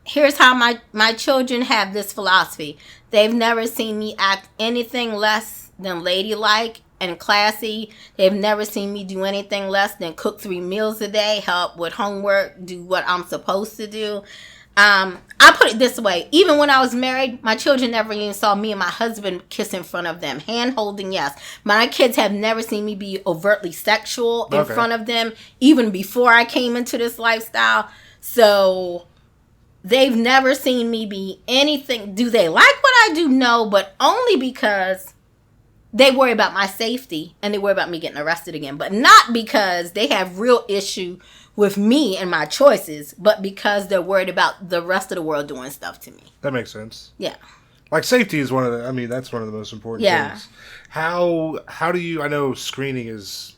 Here's how my children have this philosophy. They've never seen me act anything less than ladylike and classy. They've never seen me do anything less than cook 3 meals a day, help with homework, do what I'm supposed to do. I put it this way. Even when I was married, my children never even saw me and my husband kiss in front of them. Hand holding, yes. My kids have never seen me be overtly sexual in front of them, even before I came into this lifestyle. So... They've never seen me be anything. Do they like what I do? No, but only because they worry about my safety and they worry about me getting arrested again. But not because they have real issue with me and my choices, but because they're worried about the rest of the world doing stuff to me. That makes sense. Yeah. Like safety is that's one of the most important things. How do you, I know screening is...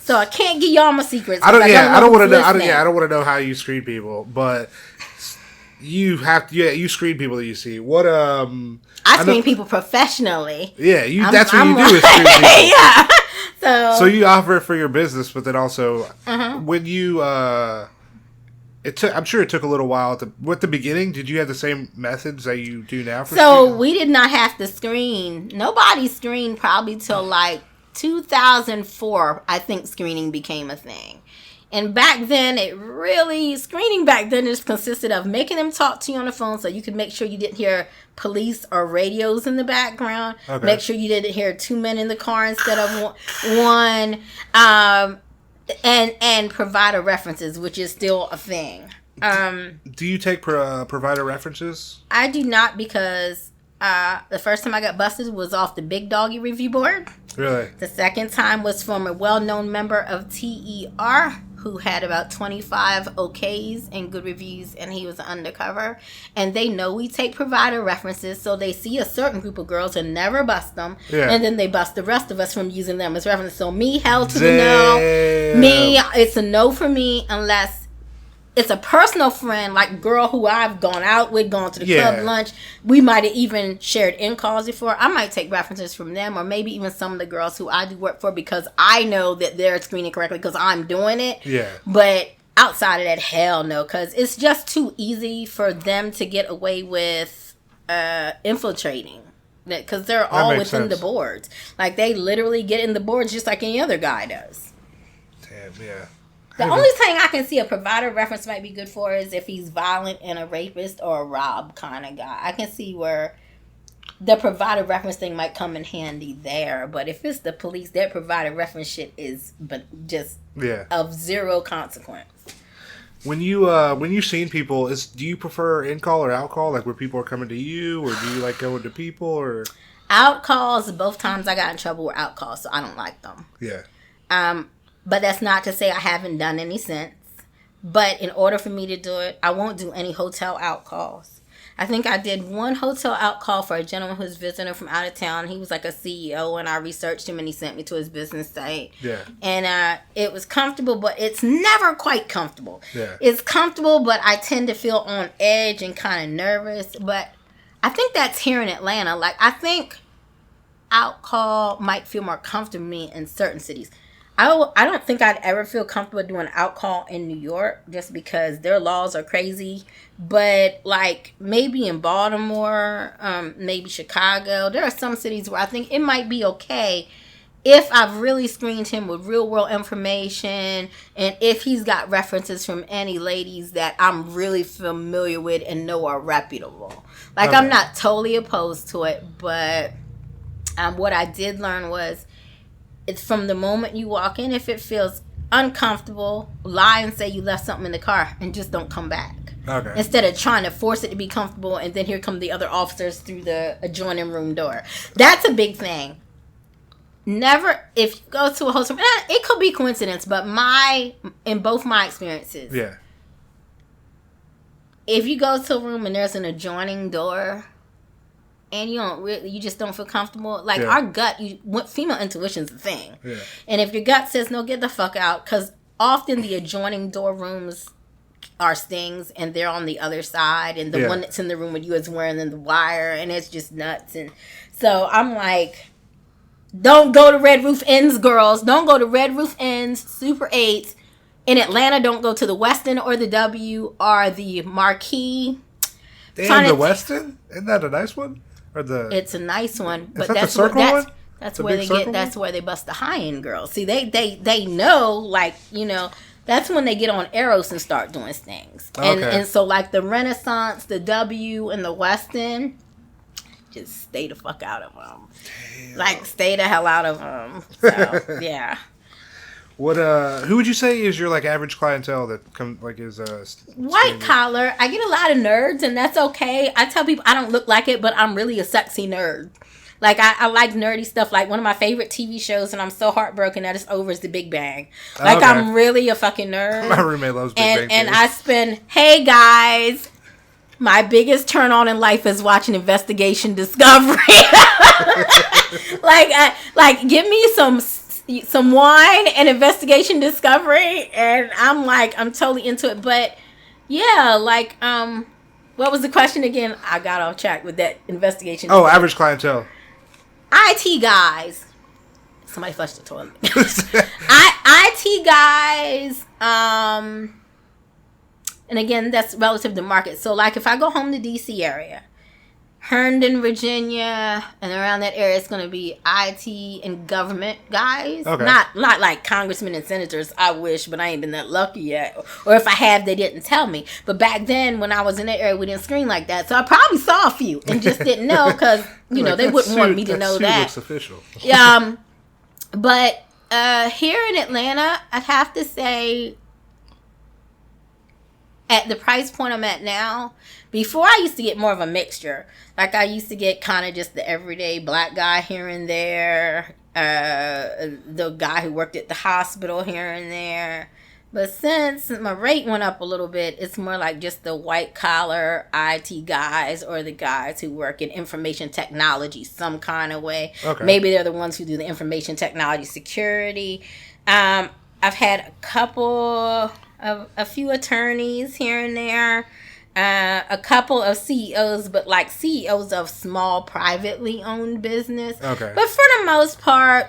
So I can't give y'all my secrets. I don't want to know. I don't want to know how you screen people, but you have to. Yeah, you screen people that you see. What I screen people professionally. Yeah, that's what you do is screen people. Yeah. So you offer it for your business, but then also when you I'm sure it took a little while at the beginning. Did you have the same methods that you do now? So we did not have to screen. Nobody screened probably till like 2004, I think screening became a thing. And back then, screening back then just consisted of making them talk to you on the phone so you could make sure you didn't hear police or radios in the background. Okay. Make sure you didn't hear 2 men in the car instead of one. And provider references, which is still a thing. Do you take provider references? I do not, because the first time I got busted was off the Big Doggy review board. Really? The second time was from a well-known member of TER who had about 25 okays and good reviews, and he was undercover. And they know we take provider references, so they see a certain group of girls and never bust them. Yeah. And then they bust the rest of us from using them as references. So me, hell to the no. It's a no for me unless it's a personal friend, like a girl who I've gone out with, gone to the club lunch. We might have even shared in-calls before. I might take references from them, or maybe even some of the girls who I do work for, because I know that they're screening correctly because I'm doing it. Yeah. But outside of that, hell no, because it's just too easy for them to get away with infiltrating. Because they're all within the boards. Like, they literally get in the boards just like any other guy does. Damn, yeah. The only thing I can see a provider reference might be good for is if he's violent and a rapist or a rob kind of guy. I can see where the provider reference thing might come in handy there. But if it's the police, their provider reference shit is just of zero consequence. When you're seeing people, do you prefer in-call or out-call? Like where people are coming to you, or do you like going to people? Or out-calls, both times I got in trouble were out-calls, so I don't like them. Yeah. But that's not to say I haven't done any since. But in order for me to do it, I won't do any hotel out calls. I think I did one hotel out call for a gentleman who's visiting from out of town. He was like a CEO, and I researched him, and he sent me to his business site. Yeah. And it was comfortable, but it's never quite comfortable. Yeah. It's comfortable, but I tend to feel on edge and kind of nervous. But I think that's here in Atlanta. Like, I think out call might feel more comfortable to me in certain cities. I don't think I'd ever feel comfortable doing out call in New York just because their laws are crazy. But like maybe in Baltimore, maybe Chicago, there are some cities where I think it might be okay if I've really screened him with real world information and if he's got references from any ladies that I'm really familiar with and know are reputable. Like, okay. I'm not totally opposed to it, but what I did learn was it's from the moment you walk in. If it feels uncomfortable, lie and say you left something in the car and just don't come back. Okay. Instead of trying to force it to be comfortable and then here come the other officers through the adjoining room door. That's a big thing. Never, if you go to a hotel, it could be coincidence, but in both my experiences. Yeah. If you go to a room and there's an adjoining door, and you just don't feel comfortable. Like, our gut, female intuition's a thing. Yeah. And if your gut says, no, get the fuck out, because often the adjoining door rooms are stings, and they're on the other side, and the one that's in the room with you is wearing the wire, and it's just nuts. And so I'm like, don't go to Red Roof Inns, girls. Don't go to Red Roof Inns, Super 8s. In Atlanta, don't go to the Westin or the W or the Marquee. Damn, the Westin? Isn't that a nice one? It's a nice one, but that's where they bust the high end girls. See, they know, like, you know, that's when they get on Eros and start doing things. And so like the Renaissance, the W, and the Westin, just stay the fuck out of them. Damn. Like, stay the hell out of them. So yeah. What who would you say is your like average clientele that is white collar? I get a lot of nerds, and that's okay. I tell people I don't look like it, but I'm really a sexy nerd. Like, I like nerdy stuff. Like, one of my favorite TV shows, and I'm so heartbroken that it's over, is The Big Bang. Like, I'm really a fucking nerd. My roommate loves Big Bang. And I spend, hey guys, my biggest turn on in life is watching Investigation Discovery. like give me some wine and Investigation Discovery, and I'm totally into it. But yeah, like, what was the question again? I got off track with that Investigation. Oh, average clientele. IT guys. Somebody flushed the toilet. IT guys. And again, that's relative to market. So like, if I go home to DC area, Herndon, Virginia, and around that area, it's going to be IT and government guys. Okay. Not like congressmen and senators. I wish, but I ain't been that lucky yet. Or if I have, they didn't tell me. But back then, when I was in that area, we didn't screen like that. So I probably saw a few and just didn't know because, you know, they wouldn't want me to know that. Looks official. But here in Atlanta, I'd have to say, at the price point I'm at now, before I used to get more of a mixture. Like, I used to get kind of just the everyday black guy here and there, the guy who worked at the hospital here and there. But since my rate went up a little bit, it's more like just the white collar IT guys or the guys who work in information technology some kind of way. Okay. Maybe they're the ones who do the information technology security. I've had a few attorneys here and there, a couple of CEOs, but like CEOs of small privately owned business. Okay. But for the most part,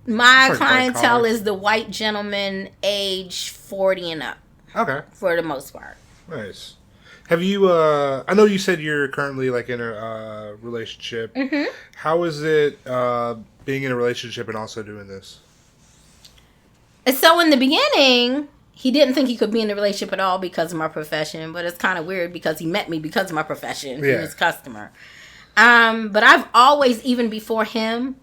my clientele is the white gentleman age 40 and up. Okay. For the most part. Nice. Have you, I know you said you're currently like in a relationship. Mm-hmm. How is it being in a relationship and also doing this? So in the beginning, he didn't think he could be in a relationship at all because of my profession, but it's kind of weird because he met me because of my profession. Yeah. He was a customer. But I've always, even before him,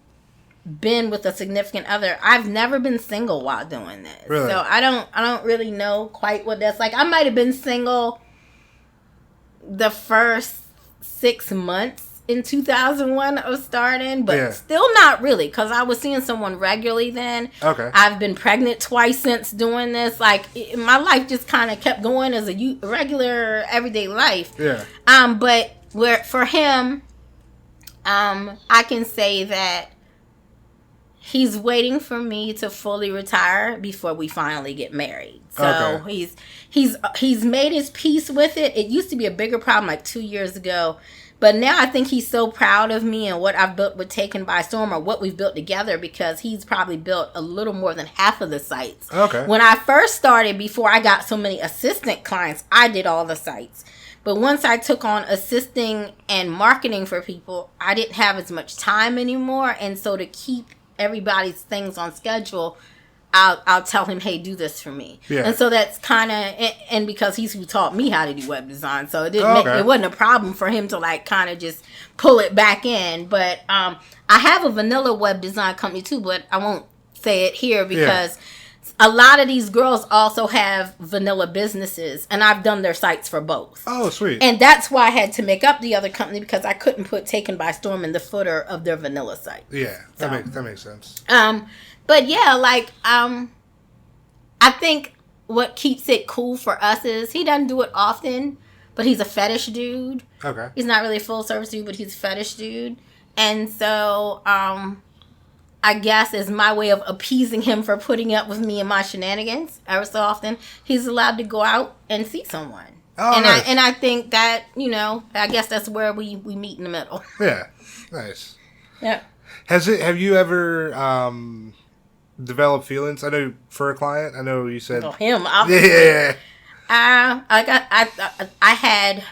been with a significant other. I've never been single while doing this. Really? So I don't really know quite what that's like. I might have been single the first 6 months in 2001 of starting, but still not really, because I was seeing someone regularly then. Okay. I've been pregnant twice since doing this. Like, my life just kind of kept going as a regular, everyday life. Yeah. But for him, I can say that he's waiting for me to fully retire before we finally get married. So he's made his peace with it. It used to be a bigger problem like 2 years ago. But now I think he's so proud of me and what I've built with Taken by Storm, or what we've built together, because he's probably built a little more than half of the sites. Okay. When I first started, before I got so many assistant clients, I did all the sites. But once I took on assisting and marketing for people, I didn't have as much time anymore. And so to keep everybody's things on schedule, I'll tell him, hey, do this for me. Yeah. And so that's kind of, and because he's who taught me how to do web design, so it wasn't a problem for him to like kind of just pull it back in. But I have a vanilla web design company too, but I won't say it here because a lot of these girls also have vanilla businesses, and I've done their sites for both. Oh, sweet. And that's why I had to make up the other company, because I couldn't put Taken by Storm in the footer of their vanilla site. Yeah, that makes sense. But yeah, like, I think what keeps it cool for us is he doesn't do it often, but he's a fetish dude. Okay. He's not really a full service dude, but he's a fetish dude. And so, I guess is my way of appeasing him for putting up with me and my shenanigans ever so often. He's allowed to go out and see someone. Oh, and nice. I think that, I guess that's where we meet in the middle. Yeah. Nice. Yeah. Have you ever developed feelings? I know for a client. I know you said him. Obviously. Yeah. I had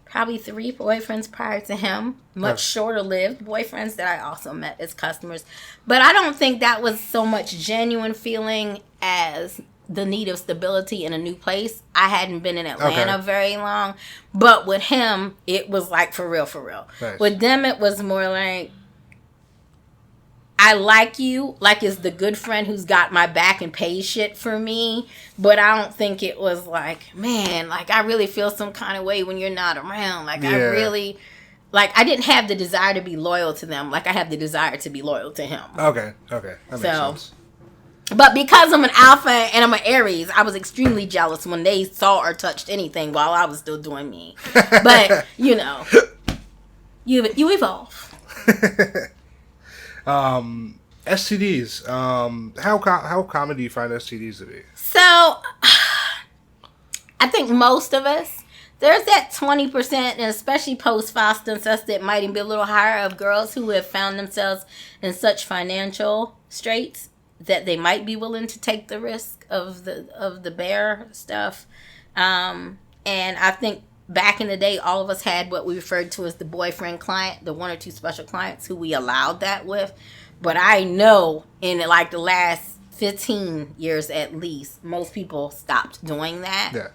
probably 3 boyfriends prior to him, much shorter-lived boyfriends that I also met as customers. But I don't think that was so much genuine feeling as the need of stability in a new place. I hadn't been in Atlanta very long, but with him, it was like for real, for real. Nice. With them, it was more like, I like you, like it's the good friend who's got my back and pays shit for me, but I don't think it was like, man, like I really feel some kind of way when you're not around. Like I really, like I didn't have the desire to be loyal to them, like I have the desire to be loyal to him. Okay, that makes sense. But because I'm an alpha and I'm an Aries, I was extremely jealous when they saw or touched anything while I was still doing me. But, you evolve. STDs. How common do you find STDs to be? So, I think most of us, there's that 20%, and especially post-FOSTA and such, that might even be a little higher, of girls who have found themselves in such financial straits that they might be willing to take the risk of the bear stuff. And I think back in the day, all of us had what we referred to as the boyfriend client, the 1 or 2 special clients who we allowed that with. But I know in like the last 15 years at least, most people stopped doing that. Yeah.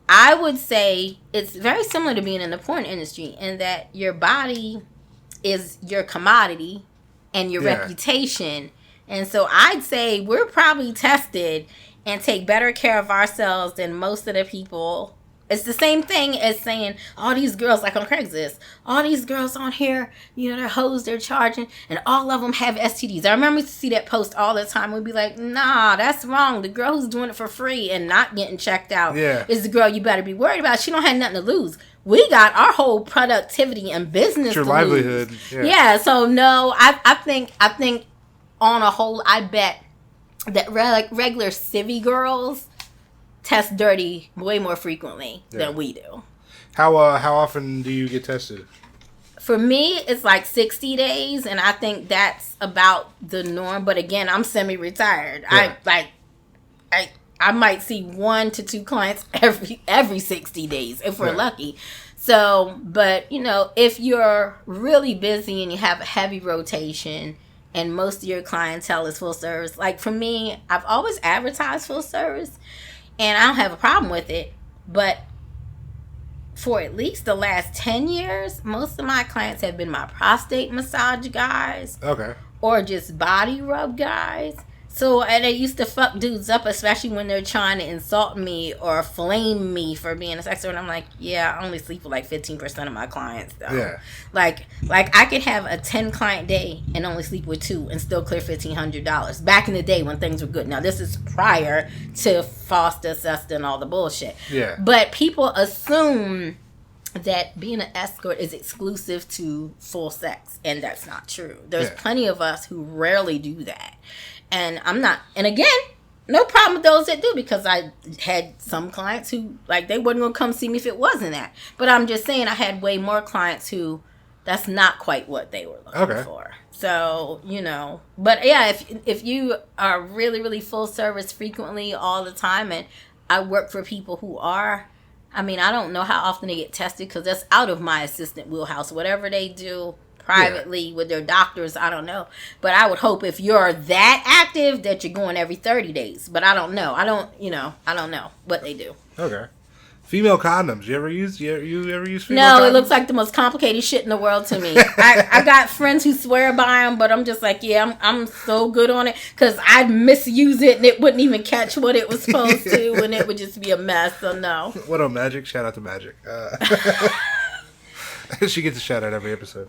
I would say it's very similar to being in the porn industry in that your body is your commodity and your reputation. And so I'd say we're probably tested and take better care of ourselves than most of the people. It's the same thing as saying, all these girls, like on Craigslist, all these girls on here, they're hoes, they're charging, and all of them have STDs. I remember to see that post all the time. We'd be like, nah, that's wrong. The girl who's doing it for free and not getting checked out is the girl you better be worried about. She don't have nothing to lose. We got our whole productivity and business it's your to livelihood. lose. Yeah, so no, I think on a whole, I bet that regular civvy girls test dirty way more frequently than we do. How often do you get tested? For me, it's like 60 days, and I think that's about the norm. But again, I'm semi-retired. Yeah. I might see 1 to 2 clients every 60 days if we're lucky. So, but if you're really busy and you have a heavy rotation, and most of your clientele is full service. Like for me, I've always advertised full service, and I don't have a problem with it. But for at least the last 10 years, most of my clients have been my prostate massage guys. Okay. Or just body rub guys. So, and I used to fuck dudes up, especially when they're trying to insult me or flame me for being a sex worker. And I'm like, yeah, I only sleep with like 15% of my clients, though. Yeah. Like I could have a 10 client day and only sleep with 2 and still clear $1,500. Back in the day when things were good. Now, this is prior to Foster, Sesta, and all the bullshit. Yeah. But people assume that being an escort is exclusive to full sex, and that's not true. There's plenty of us who rarely do that. And I'm not, and again, no problem with those that do, because I had some clients who, like, they wasn't going to come see me if it wasn't that. But I'm just saying I had way more clients who, that's not quite what they were looking for. So, you know, but yeah, if you are really, really full service frequently all the time, and I work for people who are, I mean, I don't know how often they get tested, because that's out of my assistant wheelhouse. Whatever they do privately with their doctors, I don't know. But I would hope if you're that active that you're going every 30 days. But I don't know. I don't know what they do. Okay. Female condoms. You ever use female condoms? No, it looks like the most complicated shit in the world to me. I got friends who swear by them, but I'm just like, yeah, I'm so good on it, because I'd misuse it and it wouldn't even catch what it was supposed to, and it would just be a mess. So no. What up, Magic? Shout out to Magic. She gets a shout out every episode.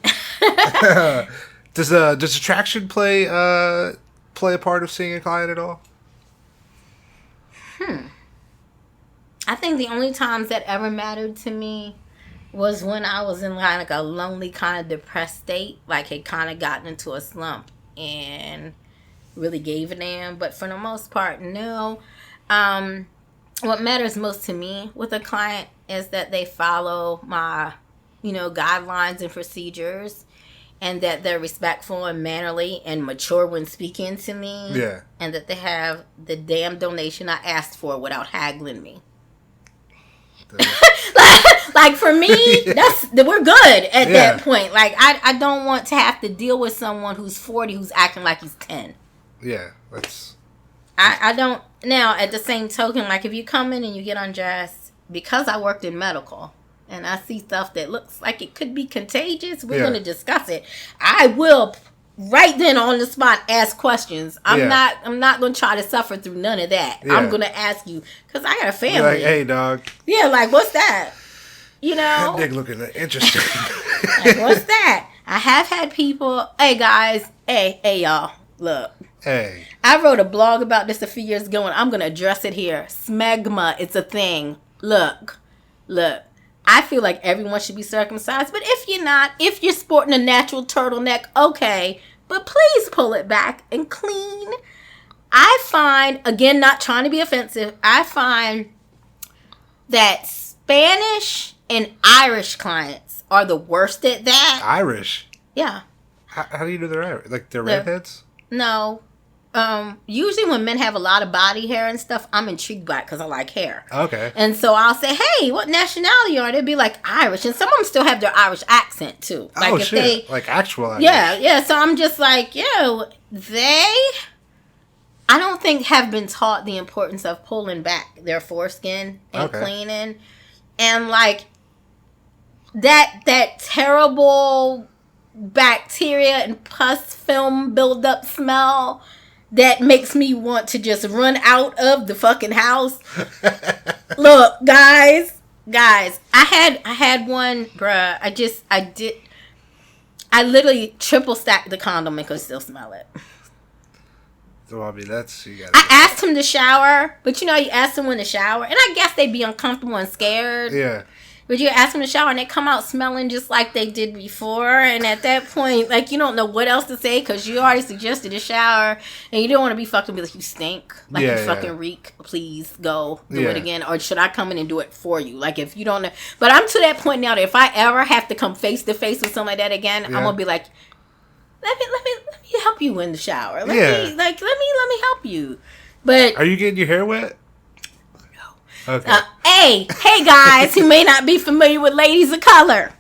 Does attraction play a part of seeing a client at all? I think the only times that ever mattered to me was when I was in like a lonely, kind of depressed state, like had kind of gotten into a slump and really gave a damn. But for the most part, no. What matters most to me with a client is that they follow my, guidelines and procedures, and that they're respectful and mannerly and mature when speaking to me. Yeah. And that they have the damn donation I asked for without haggling me. like for me, we're good at that point. Like I don't want to have to deal with someone who's 40 who's acting like he's 10. Yeah, that's. I don't. Now, at the same token, like if you come in and you get undressed, because I worked in medical and I see stuff that looks like it could be contagious, we're going to discuss it. I will right then on the spot ask questions. I'm not going to try to suffer through none of that. Yeah. I'm going to ask you, because I got a family. You're like, hey, dog. Yeah, like, what's that? That nigga looking interesting. Like, what's that? I have had people, hey, guys, hey, y'all, look. Hey. I wrote a blog about this a few years ago, and I'm going to address it here. Smegma, it's a thing. Look. I feel like everyone should be circumcised, but if you're not, if you're sporting a natural turtleneck, okay, but please pull it back and clean. I find, again, not trying to be offensive, I find that Spanish and Irish clients are the worst at that. Irish? Yeah. How do you know they're Irish? Like they're redheads? No. Usually when men have a lot of body hair and stuff, I'm intrigued by it because I like hair. Okay. And so I'll say, hey, what nationality are they? They'd be like Irish. And some of them still have their Irish accent too. Like shit. Like actual Irish. Yeah. So I'm just like, I don't think have been taught the importance of pulling back their foreskin and cleaning. And like that terrible bacteria and pus film buildup smell that makes me want to just run out of the fucking house. Look, guys, I had one, bruh. I literally triple stacked the condom and could still smell it. So, I mean, I asked him to shower, but you ask him when to shower, and I guess they'd be uncomfortable and scared. Yeah. But you ask them to shower and they come out smelling just like they did before. And at that point, like, you don't know what else to say because you already suggested a shower. And you don't want to be fucked and be like, you stink. Like, you fucking reek. Please go do it again. Or should I come in and do it for you? Like, if you don't know. But I'm to that point now that if I ever have to come face to face with something like that again, I'm going to be like, let me help you in the shower. Let me help you. But are you getting your hair wet? Okay. Hey guys who may not be familiar with ladies of color.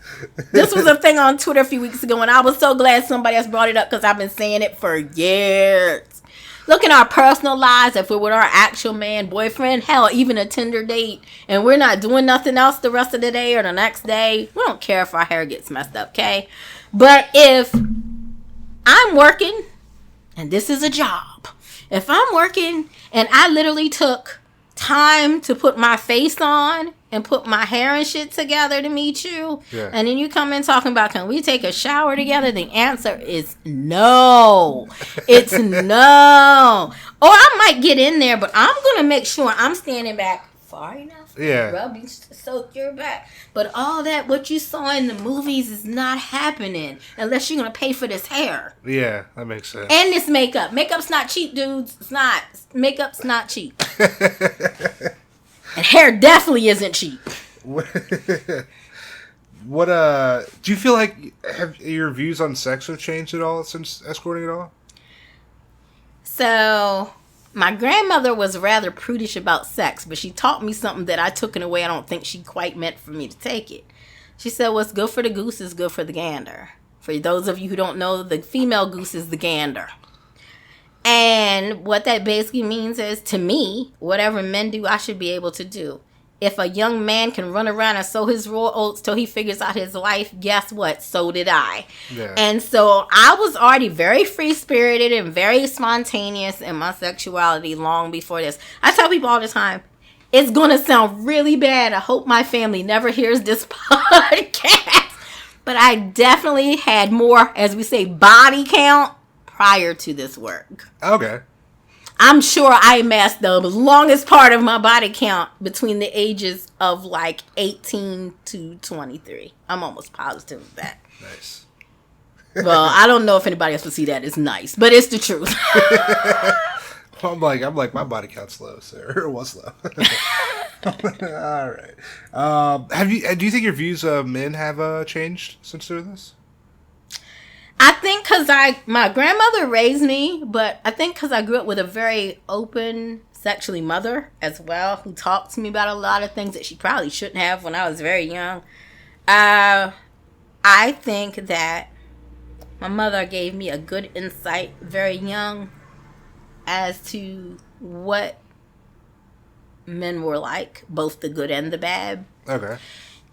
This was a thing on Twitter a few weeks ago, and I was so glad somebody else brought it up because I've been saying it for years. Look in our personal lives, if we're with our actual man, boyfriend, hell, even a Tinder date, and we're not doing nothing else the rest of the day or the next day, we don't care if our hair gets messed up, okay? But if I'm working, and this is a job, If I'm working and I literally took time to put my face on and put my hair and shit together to meet you, and then you come in talking about, can we take a shower together? The answer is no. It's no. Or I might get in there, but I'm going to make sure I'm standing back far enough to rub you, soak your back. But all that, what you saw in the movies is not happening unless you're going to pay for this hair. Yeah, that makes sense. And this makeup. Makeup's not cheap, dudes. It's not. Makeup's not cheap. And hair definitely isn't cheap. What do you feel like, have your views on sex have changed at all since escorting at all? So, my grandmother was rather prudish about sex, but she taught me something that I took in a way I don't think she quite meant for me to take it. She said, what's good for the goose is good for the gander. For those of you who don't know, the female goose is the gander. And what that basically means is, to me, whatever men do, I should be able to do. If a young man can run around and sow his raw oats till he figures out his life, guess what? So did I. Yeah. And so I was already very free-spirited and very spontaneous in my sexuality long before this. I tell people all the time, it's going to sound really bad. I hope my family never hears this podcast. But I definitely had more, as we say, body count prior to this work. Okay. I'm sure I amassed the longest part of my body count between the ages of like 18 to 23. I'm almost positive of that. Nice. Well, I don't know if anybody else would see that as nice, but it's the truth. Well, I'm like, my body count's low, sir. It was low. All right. Do you think your views of men have changed since doing this? I think because my grandmother raised me, but I think because I grew up with a very open, sexually mother as well, who talked to me about a lot of things that she probably shouldn't have when I was very young. I think that my mother gave me a good insight very young as to what men were like, both the good and the bad. Okay.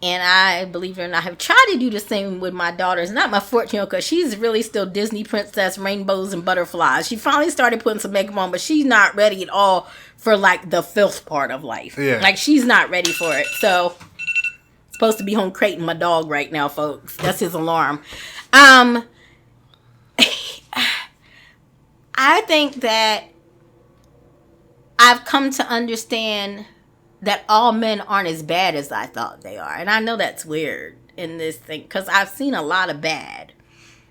And I, believe it or not, have tried to do the same with my daughters. Not my 14-year-old, because she's really still Disney princess, rainbows and butterflies. She finally started putting some makeup on, but she's not ready at all for, like, the filth part of life. Yeah. Like, she's not ready for it. So, supposed to be home crating my dog right now, folks. That's his alarm. I think that I've come to understand that all men aren't as bad as I thought they are. And I know that's weird in this thing, because I've seen a lot of bad.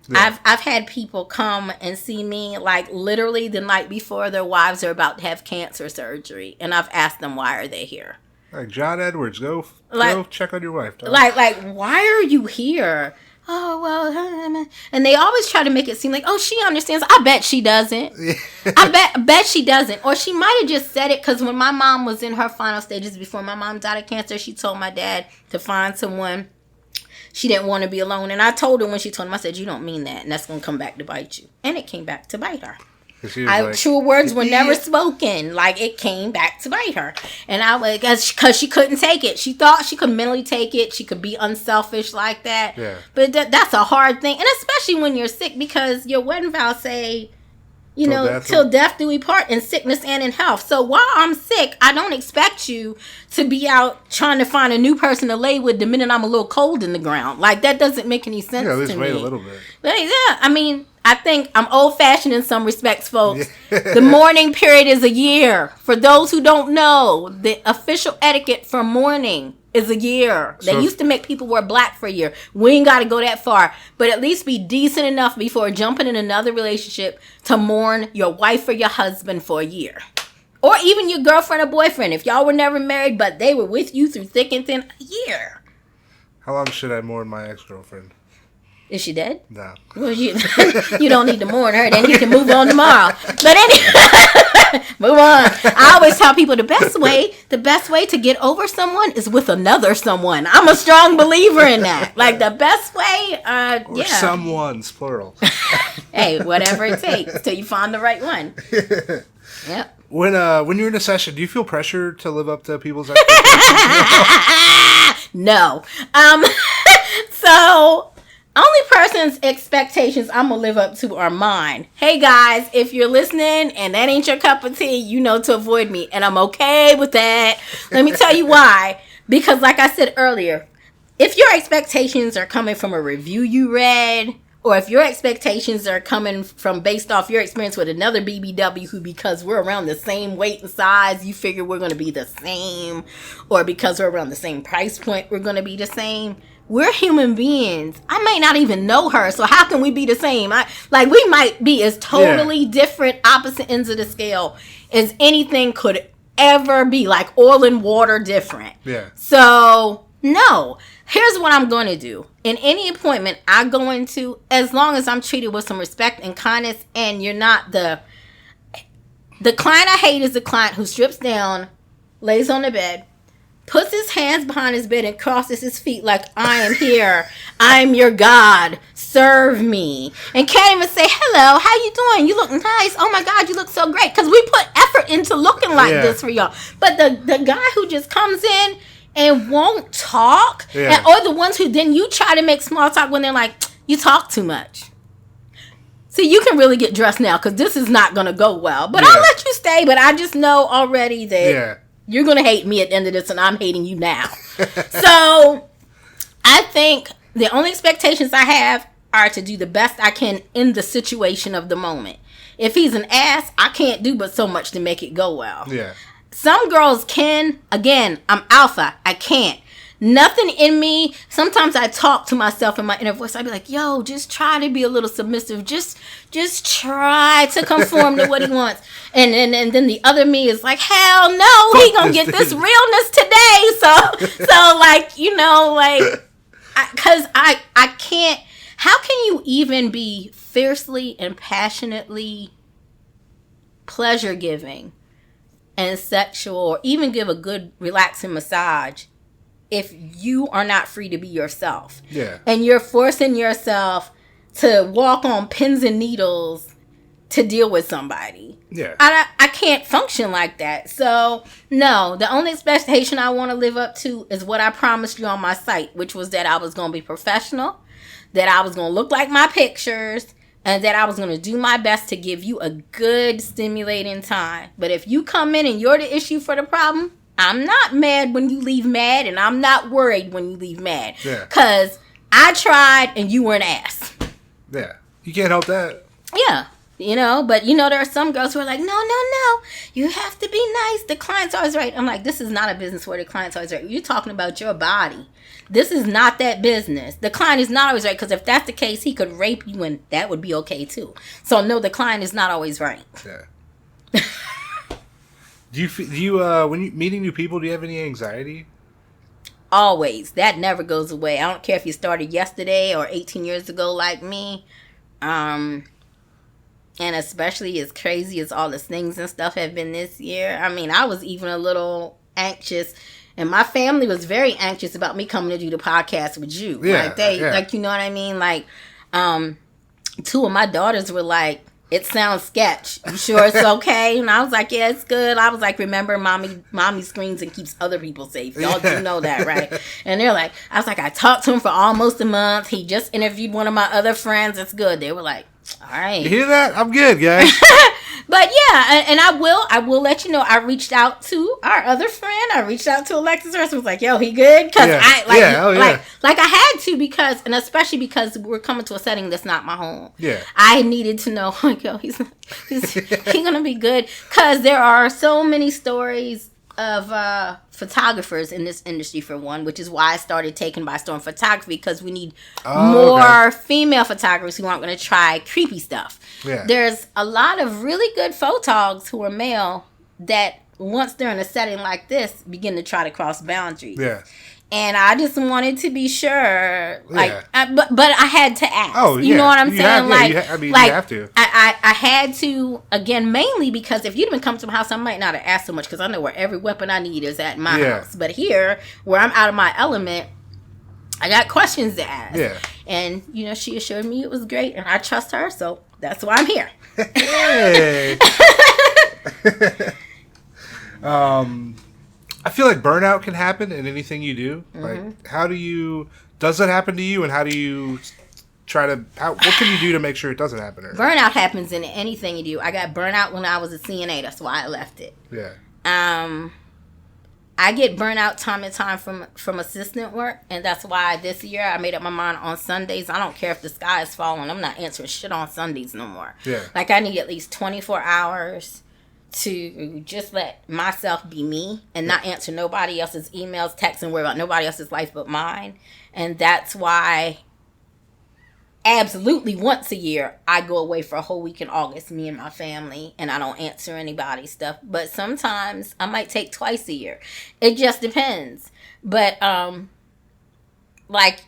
Yeah. I've had people come and see me, like, literally the night before their wives are about to have cancer surgery. And I've asked them, why are they here? Like, John Edwards, go check on your wife. Dog. Like, why are you here? Oh, well, and they always try to make it seem like, oh, she understands. I bet she doesn't. I bet she doesn't. Or she might have just said it because when my mom was in her final stages before my mom died of cancer, she told my dad to find someone. She didn't want to be alone. And I told her when she told him, I said, you don't mean that. And that's going to come back to bite you. And it came back to bite her. True words were never spoken. Like, it came back to bite her. And I was, because she couldn't take it. She thought she could mentally take it. She could be unselfish like that. Yeah. But that's a hard thing. And especially when you're sick, because your wedding vows say, till death do we part, in sickness and in health. So while I'm sick, I don't expect you to be out trying to find a new person to lay with the minute I'm a little cold in the ground. Like, that doesn't make any sense to me. Yeah, at least wait a little bit. But yeah, I mean, I think I'm old-fashioned in some respects, folks. The mourning period is a year. For those who don't know, the official etiquette for mourning is a year. They used to make people wear black for a year. We ain't got to go that far. But at least be decent enough before jumping in another relationship to mourn your wife or your husband for a year. Or even your girlfriend or boyfriend. If y'all were never married, but they were with you through thick and thin, a year. How long should I mourn my ex-girlfriend? Is she dead? No. Well, you don't need to mourn her. Then you can move on tomorrow. But anyway, move on. I always tell people the best way to get over someone is with another someone. I'm a strong believer in that. Like, the best way, or someone's plural. Hey, whatever it takes till you find the right one. Yep. When you're in a session, do you feel pressure to live up to people's expectations? No. So Only person's expectations I'm going to live up to are mine. Hey, guys, if you're listening and that ain't your cup of tea, you know to avoid me. And I'm okay with that. Let me tell you why. Because like I said earlier, if your expectations are coming from a review you read, or if your expectations are coming from based off your experience with another BBW who, because we're around the same weight and size, you figure we're going to be the same, or because we're around the same price point, we're going to be the same. We're human beings. I might not even know her, so how can we be the same? We might be as totally different, opposite ends of the scale as anything could ever be, like oil and water different. Yeah. So, no. Here's what I'm going to do. In any appointment I go into, as long as I'm treated with some respect and kindness, and you're not the client I hate is the client who strips down, lays on the bed, puts his hands behind his bed and crosses his feet like, I am here. I'm your God. Serve me. And can't even say, hello, how you doing? You look nice. Oh my God, you look so great. Because we put effort into looking like this for y'all. But the guy who just comes in and won't talk, or the ones who then you try to make small talk when they're like, you talk too much. See, you can really get dressed now because this is not going to go well. But I'll let you stay. But I just know already that you're going to hate me at the end of this, and I'm hating you now. So I think the only expectations I have are to do the best I can in the situation of the moment. If he's an ass, I can't do but so much to make it go well. Yeah. Some girls can. Again, I'm alpha. I can't. Nothing in me. Sometimes I talk to myself in my inner voice. I'd be like, yo, just try to be a little submissive. Just try to conform to what he wants. And then the other me is like, hell no, he gonna get this realness today. So like, you know, like, because I can't. How can you even be fiercely and passionately pleasure giving and sexual, or even give a good relaxing massage, if you are not free to be yourself? Yeah. And you're forcing yourself to walk on pins and needles to deal with somebody. Yeah. I can't function like that. So, no, the only expectation I want to live up to is what I promised you on my site, which was that I was going to be professional, that I was going to look like my pictures, and that I was going to do my best to give you a good, stimulating time. But if you come in and you're the issue for the problem, I'm not mad when you leave mad, and I'm not worried when you leave mad. Yeah. Because I tried, and you were an ass. Yeah. You can't help that. Yeah. You know, but you know, there are some girls who are like, no, you have to be nice. The client's always right. I'm like, this is not a business where the client's always right. You're talking about your body. This is not that business. The client is not always right, because if that's the case, he could rape you, and that would be okay too. So no, the client is not always right. Yeah. Do you when you meeting new people, do you have any anxiety? Always. That never goes away. I don't care if you started yesterday or 18 years ago like me. And especially as crazy as all the things and stuff have been this year. I mean, I was even a little anxious, and my family was very anxious about me coming to do the podcast with you. Yeah, like, you know what I mean? Like, two of my daughters were like, it sounds sketch. You sure it's okay? And I was like, yeah, it's good. I was like, remember, mommy screens and keeps other people safe. Y'all do know that, right? And they're like, I was like, I talked to him for almost a month. He just interviewed one of my other friends. It's good. They were like, all right. You hear that? I'm good, guys. But yeah, and I will let you know, I reached out to our other friend. I reached out to Alexis Hurst and was like, yo, he good? Because like I had to, because, and especially because we're coming to a setting that's not my home. Yeah. I needed to know, like, yo, he's going to be good. Because there are so many stories of photographers in this industry, for one, which is why I started Taken by Storm Photography, because we need more female photographers who aren't going to try creepy stuff. Yeah. There's a lot of really good photogs who are male that, once they're in a setting like this, begin to try to cross boundaries. Yeah. And I just wanted to be sure, like, but I had to ask. Oh, you know what I'm saying? You have to. I had to, again, mainly because if you'd been coming to my house, I might not have asked so much, because I know where every weapon I need is at my house. But here, where I'm out of my element, I got questions to ask. Yeah. And, you know, she assured me it was great, and I trust her, so that's why I'm here. Hey. I feel like burnout can happen in anything you do. Mm-hmm. Like, does it happen to you, and how do you what can you do to make sure it doesn't happen? Burnout happens in anything you do. I got burnout when I was a CNA. That's why I left it. Yeah. I get burnout time and time from assistant work, and that's why this year I made up my mind on Sundays. I don't care if the sky is falling. I'm not answering shit on Sundays no more. Yeah. Like, I need at least 24 hours to just let myself be me and not answer nobody else's emails, texts, and worry about nobody else's life but mine. And that's why absolutely once a year I go away for a whole week in August, me and my family, and I don't answer anybody's stuff. But sometimes I might take twice a year. It just depends. But like,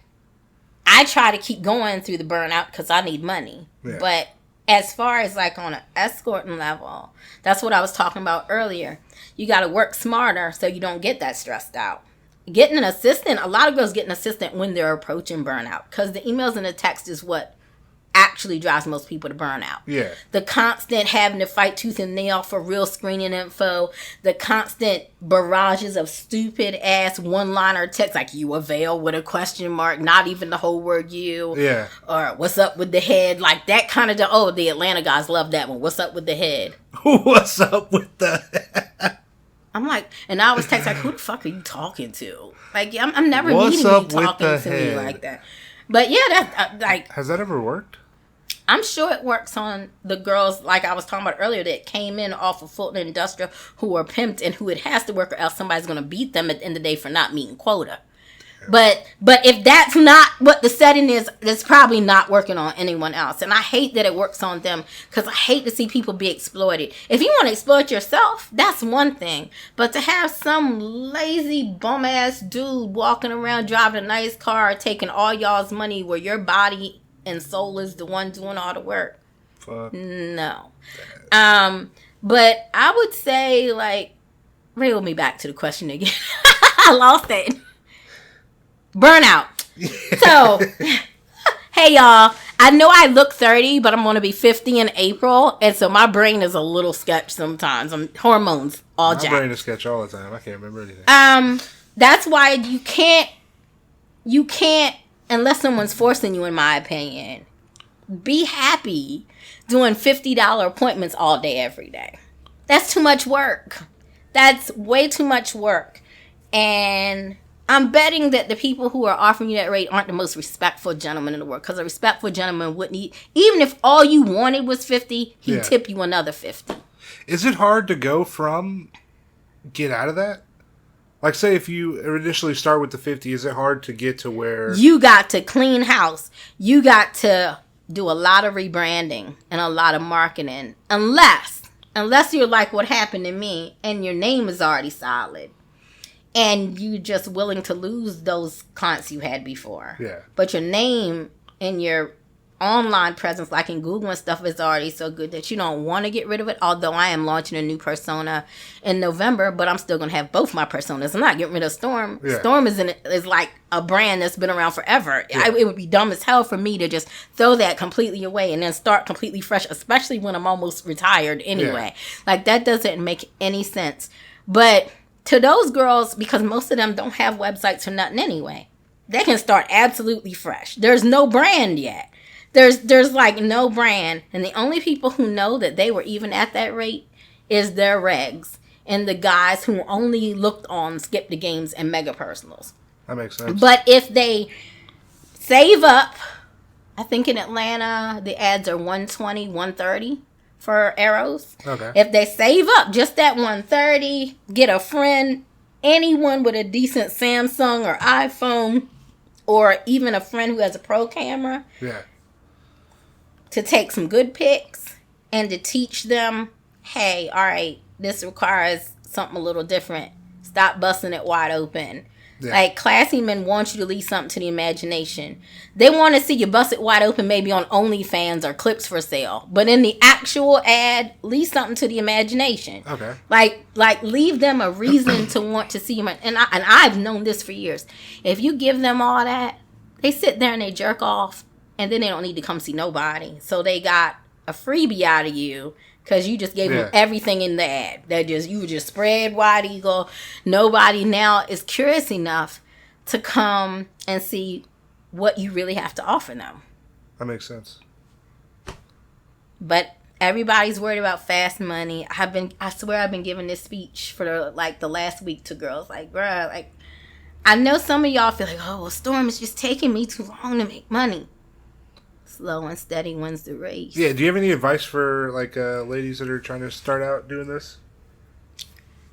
I try to keep going through the burnout because I need money. Yeah. But as far as like on an escorting level, that's what I was talking about earlier. You got to work smarter so you don't get that stressed out. Getting an assistant, a lot of girls get an assistant when they're approaching burnout, because the emails and the text is what actually drives most people to burnout. Yeah. The constant having to fight tooth and nail for real screening info, the constant barrages of stupid ass one-liner text like "you avail" with a question mark, not even the whole word "you." Yeah. Or "what's up with the head," like that kind of. The Atlanta guys love that one. "What's up with the head?" What's up with the? I'm like, and I always text like, "Who the fuck are you talking to?" Like, I'm never What's meeting you up with talking the to head? me like that. But yeah, that's like, Has that ever worked? I'm sure it works on the girls, like I was talking about earlier, that came in off of Fulton Industrial, who were pimped and who it has to work, or else somebody's going to beat them at the end of the day for not meeting quota. But if that's not what the setting is, it's probably not working on anyone else. And I hate that it works on them, because I hate to see people be exploited. If you want to exploit yourself, that's one thing. But to have some lazy bum-ass dude walking around driving a nice car, taking all y'all's money, where your body and soul is the one doing all the work. Fuck. No. But I would say, like, reel me back to the question again. I lost it. Burnout. So, hey y'all, I know I look 30, but I'm going to be 50 in April, and so my brain is a little sketch sometimes. Hormones all jacked. My brain is sketch all the time. I can't remember anything. That's why you can't, unless someone's forcing you, in my opinion, be happy doing $50 appointments all day, every day. That's too much work. That's way too much work. And I'm betting that the people who are offering you that rate aren't the most respectful gentlemen in the world, because a respectful gentleman wouldn't even if all you wanted was 50, he'd tip you another 50. Is it hard to go get out of that? Like, say if you initially start with the 50, is it hard to get to where... You got to clean house. You got to do a lot of rebranding and a lot of marketing. Unless you're like what happened to me and your name is already solid. And you just willing to lose those clients you had before. Yeah. But your name and your online presence, like in Google and stuff, is already so good that you don't want to get rid of it. Although I am launching a new persona in November, but I'm still going to have both my personas. I'm not getting rid of Storm. Yeah. Storm is like a brand that's been around forever. Yeah. It would be dumb as hell for me to just throw that completely away and then start completely fresh, especially when I'm almost retired anyway. Yeah. Like, that doesn't make any sense. But to those girls, because most of them don't have websites or nothing anyway, they can start absolutely fresh. There's no brand yet. There's like no brand. And the only people who know that they were even at that rate is their regs and the guys who only looked on Skip the Games and Mega Personals. That makes sense. But if they save up, I think in Atlanta, the ads are $120, $130. For arrows. Okay. If they save up just that $130, get a friend, anyone with a decent Samsung or iPhone, or even a friend who has a pro camera. Yeah. To take some good pics and to teach them, hey, all right, this requires something a little different. Stop busting it wide open. Yeah. Like, classy men want you to leave something to the imagination. They want to see you bust it wide open, maybe on OnlyFans or clips for sale. But in the actual ad, leave something to the imagination. Okay. Like leave them a reason to want to see you. And I've known this for years. If you give them all that, they sit there and they jerk off, and then they don't need to come see nobody. So they got a freebie out of you. Because you just gave them everything in the ad. You were just spread wide eagle. Nobody now is curious enough to come and see what you really have to offer them. That makes sense. But everybody's worried about fast money. I swear I've been giving this speech for the last week to girls. Like, bruh, like, I know some of y'all feel like, oh, well, Storm is just taking me too long to make money. Slow and steady wins the race. Yeah, do you have any advice for, like, ladies that are trying to start out doing this?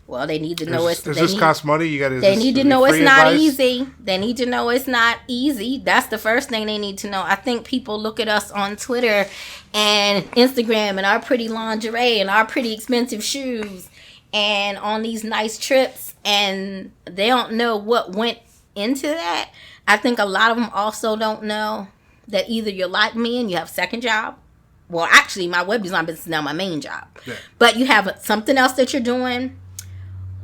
Well, they need to know Does this cost money? They need to know it's not easy. They need to know it's not easy. That's the first thing they need to know. I think people look at us on Twitter and Instagram and our pretty lingerie and our pretty expensive shoes and on these nice trips, and they don't know what went into that. I think a lot of them also don't know that either you're like me and you have a second job. Well, actually, my web design business is now my main job. Yeah. But you have something else that you're doing.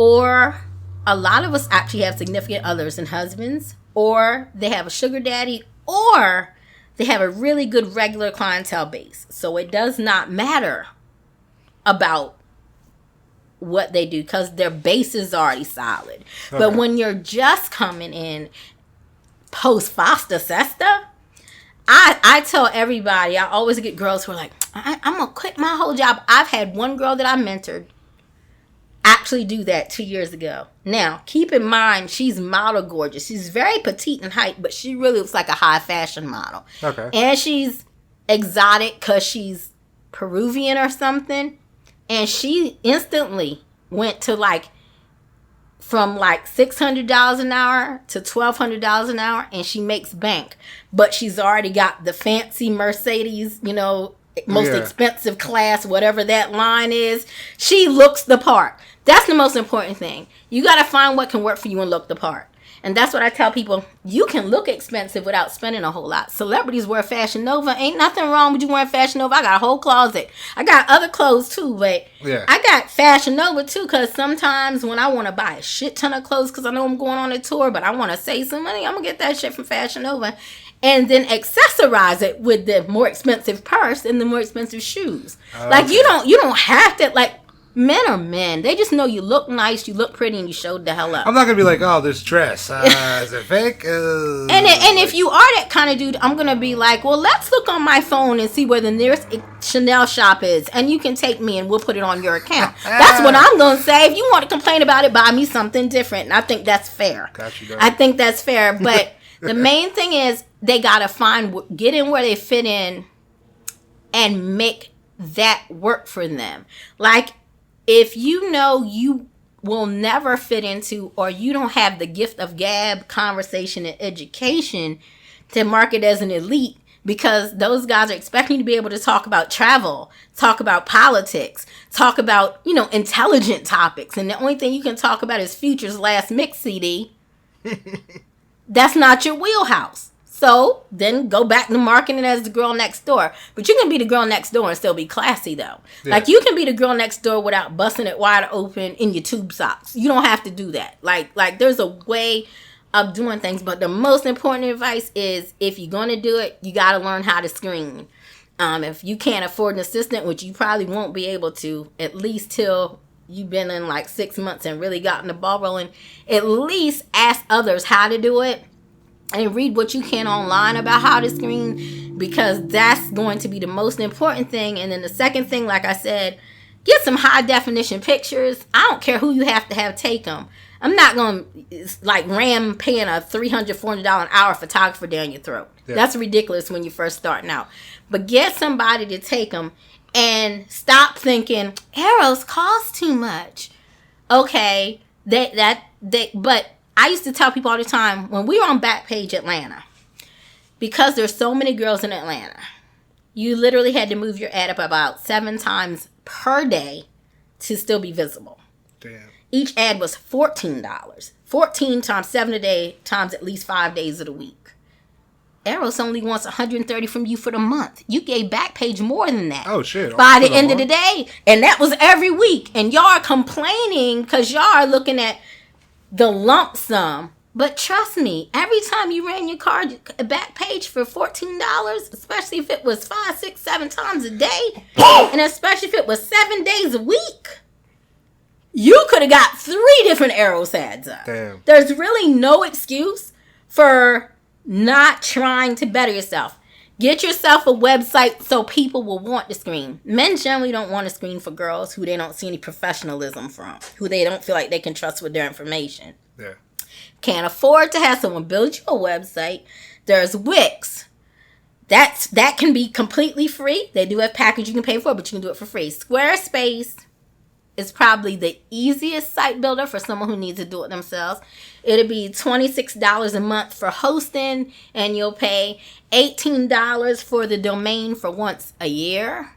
Or a lot of us actually have significant others and husbands. Or they have a sugar daddy. Or they have a really good regular clientele base. So it does not matter about what they do because their base is already solid. Okay. But when you're just coming in post Fosta Sesta, I tell everybody, I always get girls who are like, I'm going to quit my whole job. I've had one girl that I mentored actually do that 2 years ago. Now, keep in mind, she's model gorgeous. She's very petite in height, but she really looks like a high fashion model. Okay. And she's exotic because she's Peruvian or something. And she instantly went to from $600 an hour to $1,200 an hour, and she makes bank. But she's already got the fancy Mercedes, most expensive class, whatever that line is. She looks the part. That's the most important thing. You got to find what can work for you and look the part. And that's what I tell people. You can look expensive without spending a whole lot. Celebrities wear Fashion Nova. Ain't nothing wrong with you wearing Fashion Nova. I got a whole closet. I got other clothes too, but I got Fashion Nova too, because sometimes when I want to buy a shit ton of clothes because I know I'm going on a tour, but I want to save some money, I'm going to get that shit from Fashion Nova and then accessorize it with the more expensive purse and the more expensive shoes. Okay. You don't have to, men are men. They just know you look nice, you look pretty, and you showed the hell up. I'm not going to be like, oh, this dress, is it fake? And if you are that kind of dude, I'm going to be like, well, let's look on my phone and see where the nearest Chanel shop is, and you can take me and we'll put it on your account. That's what I'm going to say. If you want to complain about it, buy me something different. And I think that's fair. Got you, I think that's fair. But the main thing is they got to get in where they fit in and make that work for them. If you know you will never fit into, or you don't have the gift of gab, conversation, and education to market as an elite, because those guys are expecting you to be able to talk about travel, talk about politics, talk about, intelligent topics. And the only thing you can talk about is Future's last mix CD. That's not your wheelhouse. So then go back to marketing as the girl next door. But you can be the girl next door and still be classy, though. Yeah. You can be the girl next door without busting it wide open in your tube socks. You don't have to do that. There's a way of doing things. But the most important advice is, if you're going to do it, you got to learn how to screen. If you can't afford an assistant, which you probably won't be able to, at least till you've been in 6 months and really gotten the ball rolling, at least ask others how to do it. And read what you can online about how to screen, because that's going to be the most important thing. And then the second thing, like I said, get some high definition pictures. I don't care who you have to take them. I'm not going to ram paying a $300, $400 an hour photographer down your throat. Yeah. That's ridiculous when you're first starting out. But get somebody to take them and stop thinking arrows cost too much. Okay, but I used to tell people all the time, when we were on Backpage Atlanta, because there's so many girls in Atlanta, you literally had to move your ad up about 7 times per day to still be visible. Damn. Each ad was $14. 14 times 7 a day times at least 5 days of the week. Eros only wants $130 from you for the month. You gave Backpage more than that. Oh, shit. By the end of the day. And that was every week. And y'all are complaining because y'all are looking at the lump sum. But trust me, every time you ran your card Backpage for $14, especially if it was 5, 6, 7 times a day, and especially if it was 7 days a week, you could have got 3 different Eros ads up. Damn. There's really no excuse for not trying to better yourself. Get yourself a website so people will want to screen. Men generally don't want to screen for girls who they don't see any professionalism from, who they don't feel like they can trust with their information. Yeah. Can't afford to have someone build you a website. There's Wix. That can be completely free. They do have package you can pay for, but you can do it for free. Squarespace is probably the easiest site builder for someone who needs to do it themselves. It'll be $26 a month for hosting, and you'll pay $18 for the domain for once a year.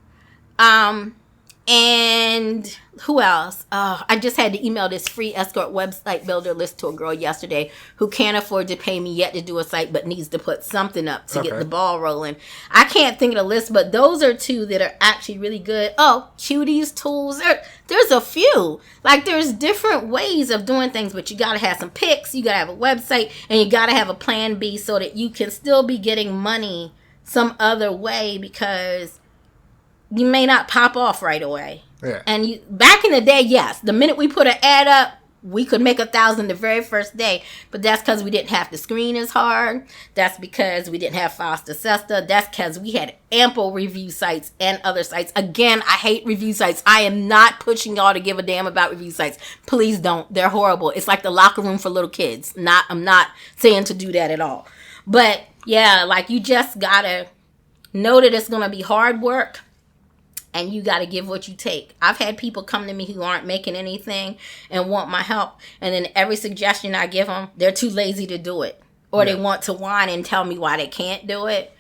And who else? I just had to email this free escort website builder list to a girl yesterday who can't afford to pay me yet to do a site, but needs to put something up to get the ball rolling. I can't think of the list, but those are two that are actually really good. Oh, Cuties tools. There's a few. Like, there's different ways of doing things, but you got to have some pics, you got to have a website, and you got to have a plan B so that you can still be getting money some other way, because you may not pop off right away. Yeah. And back in the day, yes, the minute we put an ad up, we could make $1,000 the very first day. But that's because we didn't have to screen as hard. That's because we didn't have FOSTA-SESTA. That's because we had ample review sites and other sites. Again, I hate review sites. I am not pushing y'all to give a damn about review sites. Please don't. They're horrible. It's like the locker room for little kids. I'm not saying to do that at all. But yeah, like, you just gotta know that it's gonna be hard work. And you got to give what you take. I've had people come to me who aren't making anything and want my help. And then every suggestion I give them, they're too lazy to do it. Or they want to whine and tell me why they can't do it.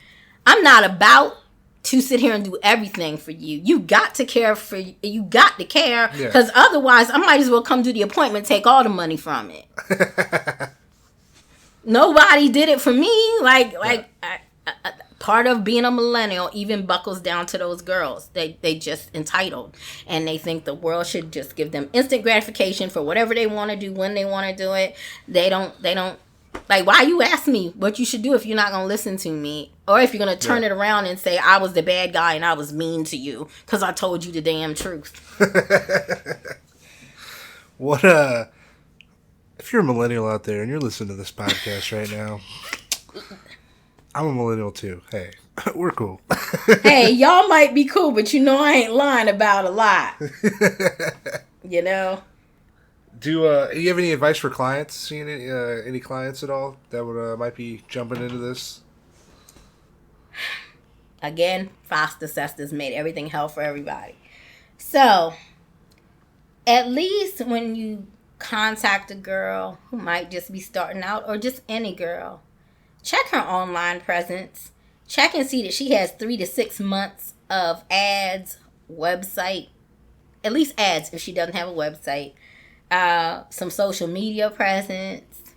I'm not about to sit here and do everything for you. You got to care. Because otherwise, I might as well come to the appointment, take all the money from it. Nobody did it for me. Part of being a millennial even buckles down to those girls. They just entitled, and they think the world should just give them instant gratification for whatever they want to do when they want to do it. They don't like, why you ask me what you should do if you're not going to listen to me, or if you're going to turn it around and say I was the bad guy and I was mean to you because I told you the damn truth. What if you're a millennial out there and you're listening to this podcast right now, I'm a millennial too. Hey, we're cool. Hey, y'all might be cool, but you know I ain't lying about a lot. You know? Do you have any advice for clients? Seeing any clients at all that would might be jumping into this? Again, FOSTA-SESTA's made everything hell for everybody. So, at least when you contact a girl who might just be starting out, or just any girl, check her online presence. Check and see that she has 3 to 6 months of ads, website, at least ads if she doesn't have a website, some social media presence.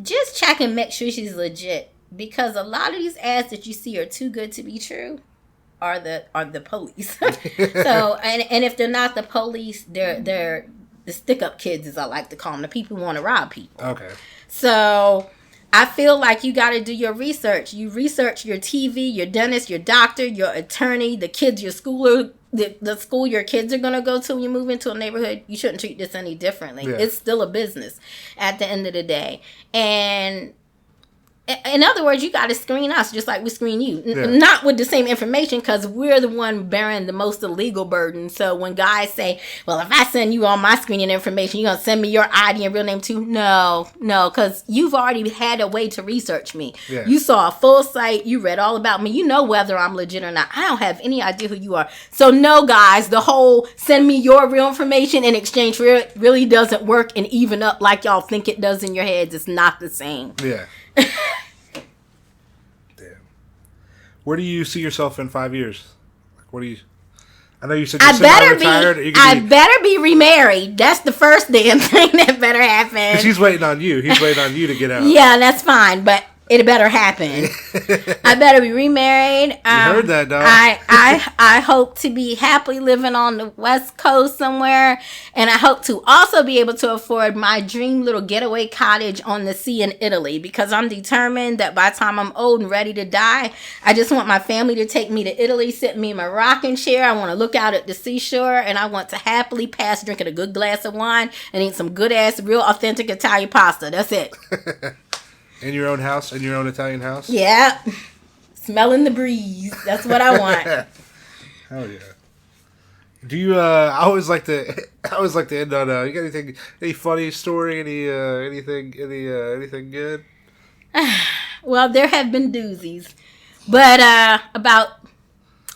Just check and make sure she's legit, because a lot of these ads that you see are too good to be true. Are the police. So, and if they're not the police, they're the stick-up kids, as I like to call them, the people who want to rob people. Okay. So I feel like you got to do your research. You research your TV, your dentist, your doctor, your attorney, the kids, your schooler, the school your kids are going to go to when you move into a neighborhood. You shouldn't treat this any differently. Yeah. It's still a business at the end of the day. And in other words, you got to screen us just like we screen you. Yeah. Not with the same information, because we're the one bearing the most illegal burden. So when guys say, well, if I send you all my screening information, you're going to send me your ID and real name too? No, because you've already had a way to research me. Yeah. You saw a full site. You read all about me. You know whether I'm legit or not. I don't have any idea who you are. So no, guys, the whole send me your real information in exchange for it really doesn't work and even up like y'all think it does in your heads. It's not the same. Yeah. Damn. Where do you see yourself in 5 years? What do you? I know you said you're retired. I better be remarried. That's the first damn thing that better happen. 'Cause he's waiting on you. He's waiting on you to get out. Yeah, that's fine, but it better happen. I better be remarried. You heard that, dog. I hope to be happily living on the West Coast somewhere, and I hope to also be able to afford my dream little getaway cottage on the sea in Italy, because I'm determined that by the time I'm old and ready to die, I just want my family to take me to Italy, sit me in my rocking chair. I want to look out at the seashore, and I want to happily pass drinking a good glass of wine and eat some good ass, real authentic Italian pasta. That's it. In your own house? In your own Italian house? Yeah. smelling the breeze. That's what I want. Hell yeah. Do you? I always like to end on. You got anything? Any funny story? Anything good? Well, there have been doozies, but about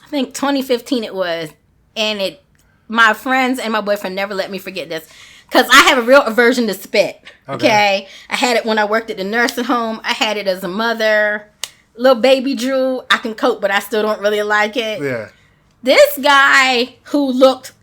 I think 2015 it was, and my friends and my boyfriend never let me forget this. Because I have a real aversion to spit. Okay. I had it when I worked at the nursing home. I had it as a mother. Little baby drool. I can cope, but I still don't really like it. Yeah. This guy who looked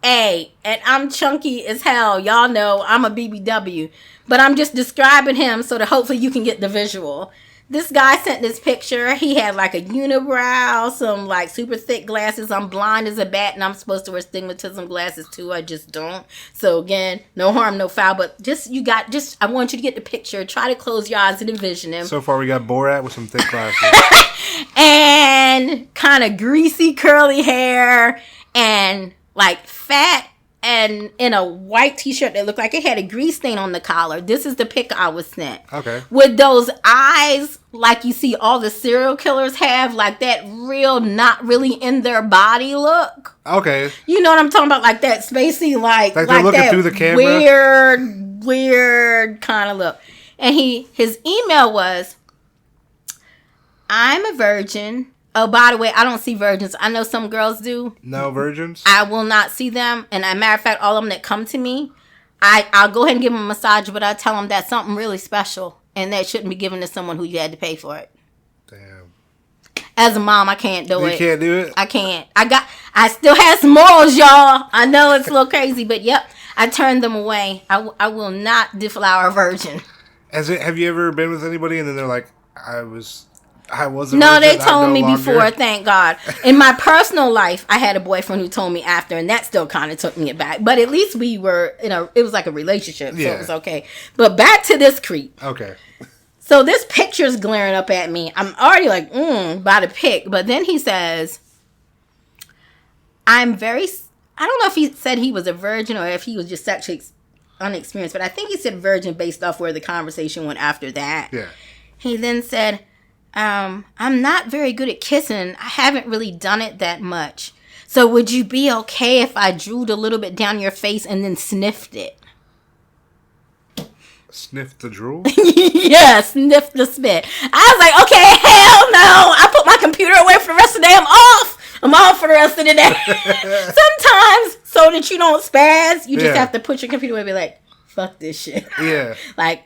A, and I'm chunky as hell. Y'all know I'm a BBW. But I'm just describing him so that hopefully you can get the visual. This guy sent this picture. He had like a unibrow, some like super thick glasses. I'm blind as a bat and I'm supposed to wear stigmatism glasses too. I just don't. So again, no harm, no foul. But I want you to get the picture. Try to close your eyes and envision him. So far we got Borat with some thick glasses. And kind of greasy curly hair and like fat and in a white t-shirt that looked like it had a grease stain on the collar. This is the pic I was sent. Okay. With those eyes like you see all the serial killers have, like that real not really in their body look. Okay. You know what I'm talking about? Like that spacey, like they're looking that through the camera. Weird kind of look. And his email was, I'm a virgin. Oh, by the way, I don't see virgins. I know some girls do. No virgins? I will not see them. And as a matter of fact, all of them that come to me, I'll go ahead and give them a massage, but I tell them that's something really special. And that shouldn't be given to someone who you had to pay for it. Damn. As a mom, I can't do it. You can't do it? I can't. I still have some morals, y'all. I know it's a little crazy, but yep. I turned them away. I will not deflower a virgin. Have you ever been with anybody and then they're like, I wasn't. No, they told me before, thank God. In my personal life, I had a boyfriend who told me after, and that still kind of took me aback. But at least we were it was like a relationship, so it was okay. But back to this creep. Okay. So this picture's glaring up at me. I'm already like, by the pic. But then he says, I don't know if he said he was a virgin or if he was just sexually unexperienced, but I think he said virgin based off where the conversation went after that. Yeah. He then said, I'm not very good at kissing. I haven't really done it that much. So would you be okay if I drooled a little bit down your face and then sniffed it? Sniffed the drool? Yeah, sniffed the spit. I was like, okay, hell no. I put my computer away for the rest of the day. I'm off. I'm off for the rest of the day. Sometimes, so that you don't spaz, you just have to put your computer away and be like, fuck this shit. Yeah. Like,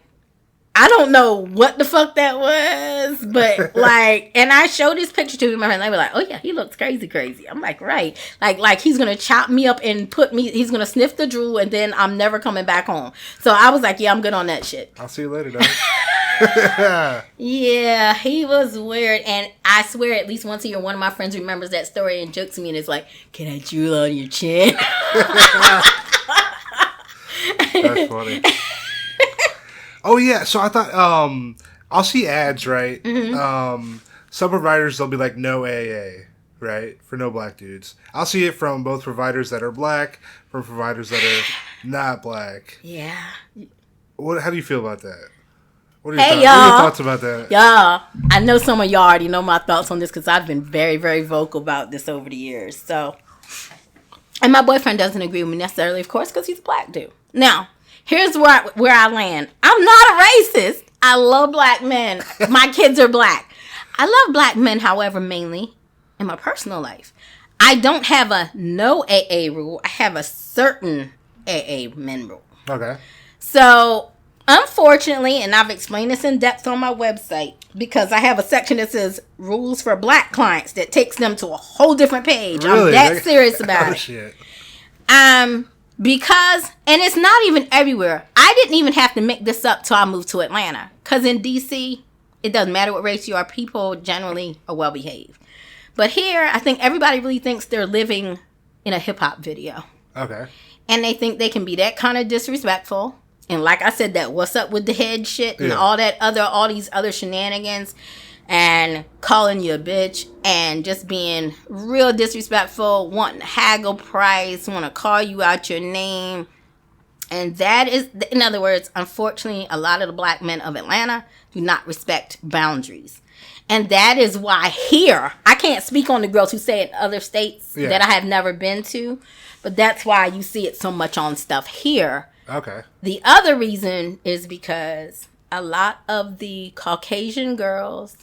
I don't know what the fuck that was, but like, and I showed this picture to my friend. They were like, "Oh yeah, he looks crazy." I'm like, right, like he's gonna chop me up and he's gonna sniff the drool, and then I'm never coming back home. So I was like, yeah, I'm good on that shit. I'll see you later, dog. Yeah, he was weird, and I swear at least once a year, one of my friends remembers that story and jokes me and is like, "Can I drool on your chin?" That's funny. Oh yeah, so I thought I'll see ads, right? Mm-hmm. Some providers they'll be like no AA, right, for no black dudes. I'll see it from both providers that are black, from providers that are not black. Yeah. How do you feel about that? What are y'all. What are your thoughts about that? Y'all, I know some of y'all already know my thoughts on this because I've been very, very vocal about this over the years. So, and my boyfriend doesn't agree with me necessarily, of course, because he's a black dude. Now, here's where I land. I'm not a racist. I love black men. My kids are black. I love black men, however, mainly in my personal life. I don't have a no AA rule. I have a certain AA men rule. Okay. So, unfortunately, and I've explained this in depth on my website, because I have a section that says rules for black clients that takes them to a whole different page. Really? I'm that serious about it. Shit. Because, and it's not even everywhere. I didn't even have to make this up till I moved to Atlanta. Because in D.C., it doesn't matter what race you are. People generally are well behaved. But here, I think everybody really thinks they're living in a hip-hop video. Okay. And they think they can be that kind of disrespectful. And like I said, that what's up with the head shit and all these other shenanigans. And calling you a bitch and just being real disrespectful, wanting to haggle price, want to call you out your name. And that is, in other words, unfortunately, a lot of the black men of Atlanta do not respect boundaries. And that is why here, I can't speak on the girls who say it in other states that I have never been to, but that's why you see it so much on stuff here. Okay. The other reason is because a lot of the Caucasian girls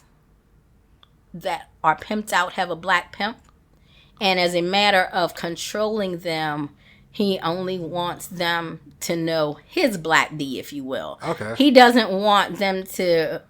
that are pimped out have a black pimp. And as a matter of controlling them, he only wants them to know his black D, if you will. Okay. He doesn't want them to...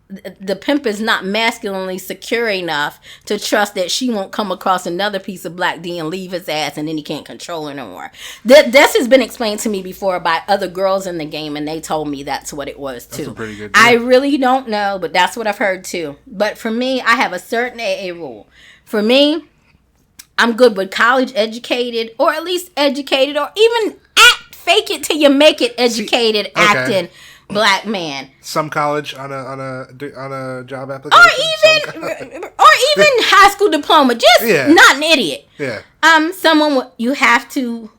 The pimp is not masculinely secure enough to trust that she won't come across another piece of black D and leave his ass, and then he can't control her no more. This has been explained to me before by other girls in the game, and they told me that's what it was too. That's a pretty good I really don't know, but that's what I've heard too. But for me, I have a certain AA rule. For me, I'm good with college educated, or at least educated, or even fake it till you make it educated acting black man. Some college on a job application, or even high school diploma. Just not an idiot. Yeah. Someone you have to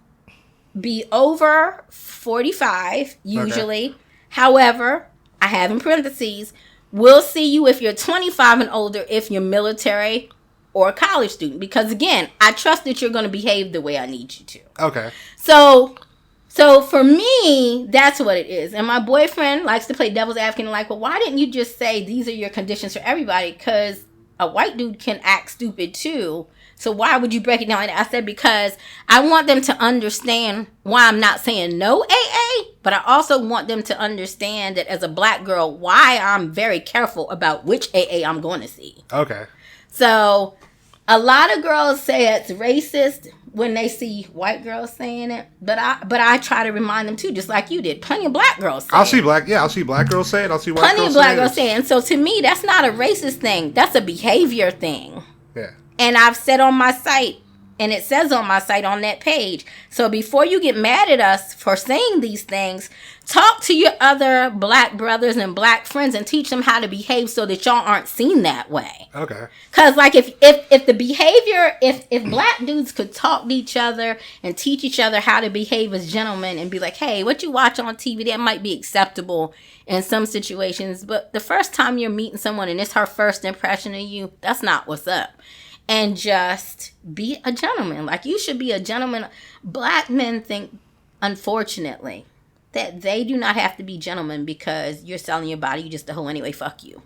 be over 45 usually. Okay. However, I have in parentheses, we'll see you if you're 25 and older if you're military or a college student, because again, I trust that you're going to behave the way I need you to. Okay. So for me, that's what it is. And my boyfriend likes to play devil's advocate and like, well, why didn't you just say these are your conditions for everybody? Because a white dude can act stupid too. So why would you break it down? And I said, because I want them to understand why I'm not saying no AA, but I also want them to understand that as a black girl, why I'm very careful about which AA I'm going to see. Okay. So a lot of girls say it's racist when they see white girls saying it, but I try to remind them too, just like you did. Plenty of black girls say I'll see black girls say it. I'll see white girls say it. Plenty of black girls say it. And so to me, that's not a racist thing. That's a behavior thing. Yeah. And I've said on my site, and it says on my site on that page. So before you get mad at us for saying these things, talk to your other black brothers and black friends and teach them how to behave so that y'all aren't seen that way. Okay. Because like if the behavior, if black dudes could talk to each other and teach each other how to behave as gentlemen and be like, hey, what you watch on TV, that might be acceptable in some situations. But the first time you're meeting someone and it's her first impression of you, that's not what's up. And just be a gentleman. Like, you should be a gentleman. Black men think, unfortunately, that they do not have to be gentlemen because you're selling your body. You just a hoe anyway. Fuck you.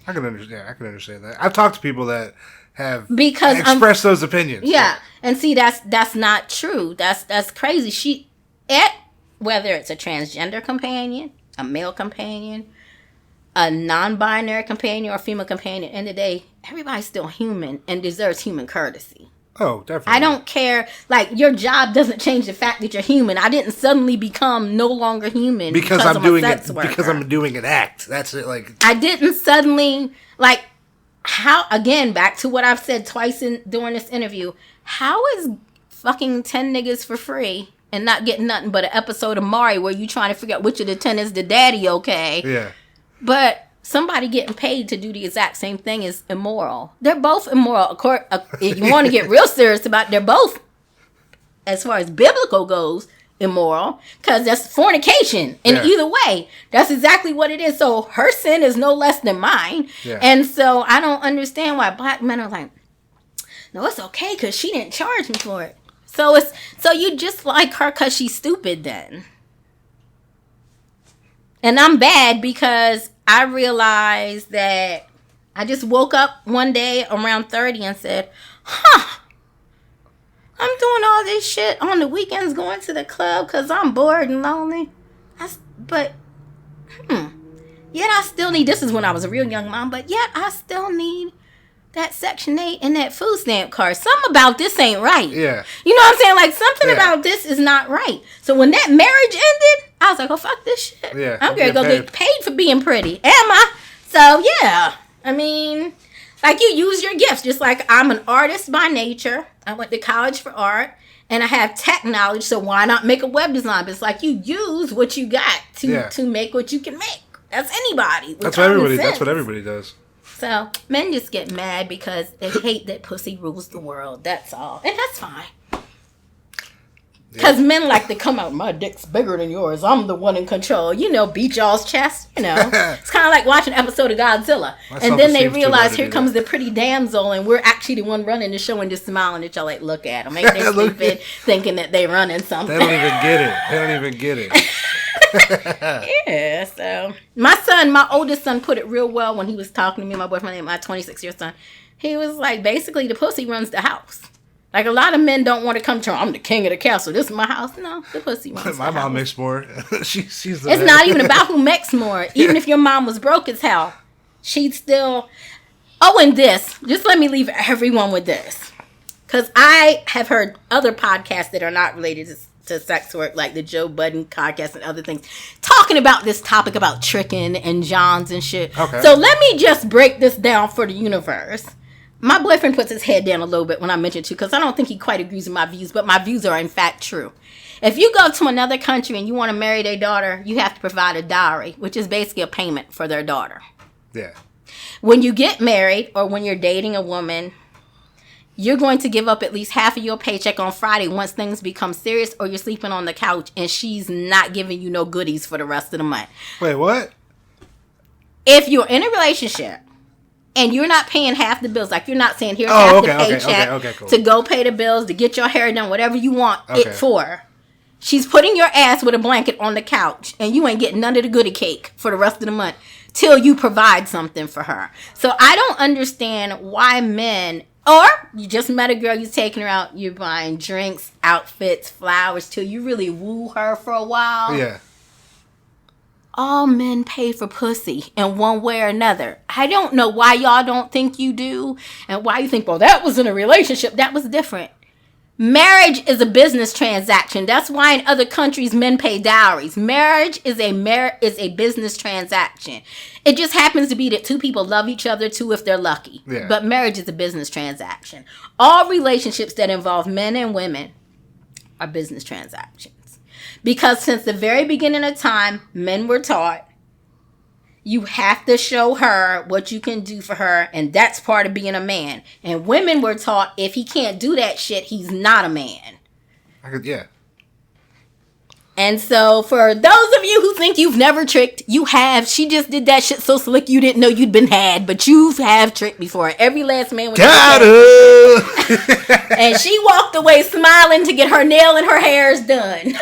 I can understand that. I've talked to people that have expressed those opinions. Yeah. And see, that's not true. That's crazy. Whether it's a transgender companion, a male companion, a non-binary companion, or a female companion, at the end of the day, everybody's still human and deserves human courtesy. Oh, definitely. I don't care. Like, your job doesn't change the fact that you're human. I didn't suddenly become no longer human because I'm doing it. Because I'm doing an act. That's it. Like, I didn't suddenly, like, how, again, back to what I've said twice during this interview, how is fucking 10 niggas for free and not getting nothing but an episode of Maury where you trying to figure out which of the 10 is the daddy, okay? Yeah. But somebody getting paid to do the exact same thing is immoral. They're both immoral. If you want to get real serious about it, they're both, as far as biblical goes, immoral. Because that's fornication in either way. That's exactly what it is. So her sin is no less than mine. Yeah. And so I don't understand why black men are like, no, it's okay because she didn't charge me for it. So you just like her because she's stupid then. And I'm bad because I realized that I just woke up one day around 30 and said, I'm doing all this shit on the weekends going to the club because I'm bored and lonely. Yet I still need, this is when I was a real young mom, but yet I still need that Section 8 and that food stamp card. Something about this ain't right. Yeah. You know what I'm saying? Like, something about this is not right. So when that marriage ended, I was like, oh, fuck this shit. Yeah. I'm going to go get paid for being pretty. Am I? So, yeah. I mean, like, you use your gifts. Just like I'm an artist by nature. I went to college for art. And I have tech knowledge, so why not make a web design? But it's like you use what you got to make what you can make. That's anybody. That's what everybody does. So, men just get mad because they hate that pussy rules the world. That's all. And that's fine. Because men like to come out, my dick's bigger than yours. I'm the one in control. Beat y'all's chest. It's kind of like watching an episode of Godzilla. And then they realize here comes the pretty damsel, and we're actually the one running the show and just smiling at y'all like, look at them. Ain't they stupid thinking that they running something? They don't even get it. Yeah, so. My oldest son put it real well when he was talking to me, my boyfriend, my 26-year son. He was like, basically, the pussy runs the house. Like, a lot of men don't want to come to her. I'm the king of the castle. This is my house. No, the pussy runs My mom makes more. She's the It's not even about who makes more. Even if your mom was broke as hell, she'd still... Oh, and this. Just let me leave everyone with this. Because I have heard other podcasts that are not related to sex work, like the Joe Budden podcast and other things, talking about this topic about tricking and Johns and shit. Okay. So let me just break this down for the universe. My boyfriend puts his head down a little bit when I mention it, because I don't think he quite agrees with my views, but my views are in fact true. If you go to another country and you want to marry their daughter, you have to provide a dowry, which is basically a payment for their daughter. Yeah. When you get married or when you're dating a woman, you're going to give up at least half of your paycheck on Friday once things become serious, or you're sleeping on the couch and she's not giving you no goodies for the rest of the month. Wait, what? If you're in a relationship and you're not paying half the bills, like you're not saying, here's half the paycheck cool. to go pay the bills, to get your hair done, whatever you want it for. She's putting your ass with a blanket on the couch, and you ain't getting none of the goodie cake for the rest of the month till you provide something for her. So I don't understand why men, or you just met a girl, you're taking her out, you're buying drinks, outfits, flowers, till you really woo her for a while. Yeah. All men pay for pussy in one way or another. I don't know why y'all don't think you do, and why you think, well, that was in a relationship. That was different. Marriage is a business transaction. That's why in other countries men pay dowries. Marriage is a business transaction. It just happens to be that two people love each other too if they're lucky. Yeah. But marriage is a business transaction. All relationships that involve men and women are business transactions. Because since the very beginning of time, men were taught you have to show her what you can do for her, and that's part of being a man. And women were taught if he can't do that shit, he's not a man. Yeah. And so for those of you who think you've never tricked, you have. She just did that shit so slick you didn't know you'd been had, but you have tricked before. Every last man was got her. And she walked away smiling to get her nail and her hairs done.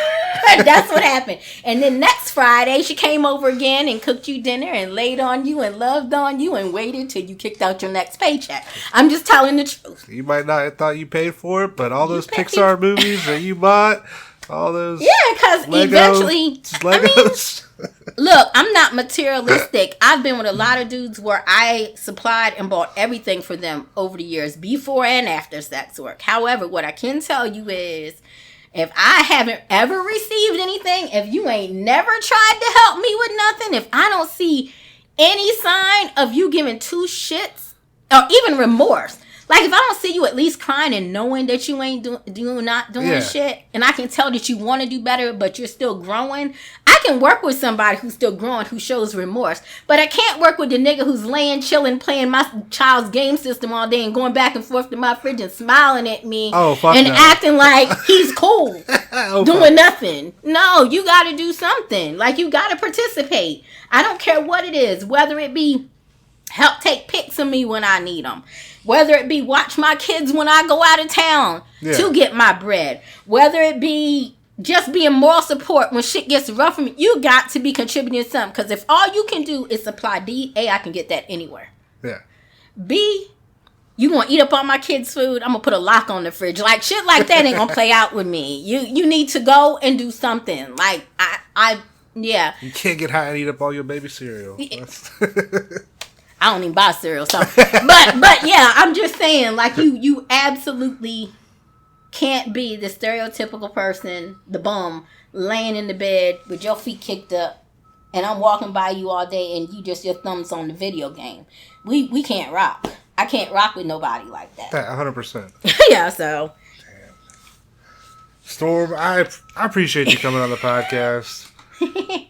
That's what happened. And then next Friday, she came over again and cooked you dinner and laid on you and loved on you and waited till you kicked out your next paycheck. I'm just telling the truth. You might not have thought you paid for it, but all those Pixar movies that you bought, all those because eventually, Legos. I mean, look, I'm not materialistic. I've been with a lot of dudes where I supplied and bought everything for them over the years, before and after sex work. However, what I can tell you is, if I haven't ever received anything, if you ain't never tried to help me with nothing, if I don't see any sign of you giving two shits, or even remorse, like if I don't see you at least crying and knowing that you ain't doing shit, and I can tell that you want to do better, but you're still growing, I can work with somebody who's still growing, who shows remorse. But I can't work with the nigga who's laying, chilling, playing my child's game system all day and going back and forth to my fridge and smiling at me and acting like he's cool, doing nothing. No, you got to do something. Like, you got to participate. I don't care what it is, whether it be help take pics of me when I need them, whether it be watch my kids when I go out of town to get my bread, whether it be just being moral support when shit gets rough for me. You got to be contributing something, because if all you can do is supply D, A, I can get that anywhere. Yeah. B, you gonna eat up all my kids' food, I'm gonna put a lock on the fridge. Like, shit like that ain't gonna play out with me. You need to go and do something. Like, yeah. You can't get high and eat up all your baby cereal. I don't even buy cereal, so but yeah, I'm just saying, like, you absolutely can't be the stereotypical person, the bum, laying in the bed with your feet kicked up, and I'm walking by you all day and you just your thumbs on the video game. We can't rock. I can't rock with nobody like that. 100%. Yeah, so. Damn. Storm, I appreciate you coming on the podcast.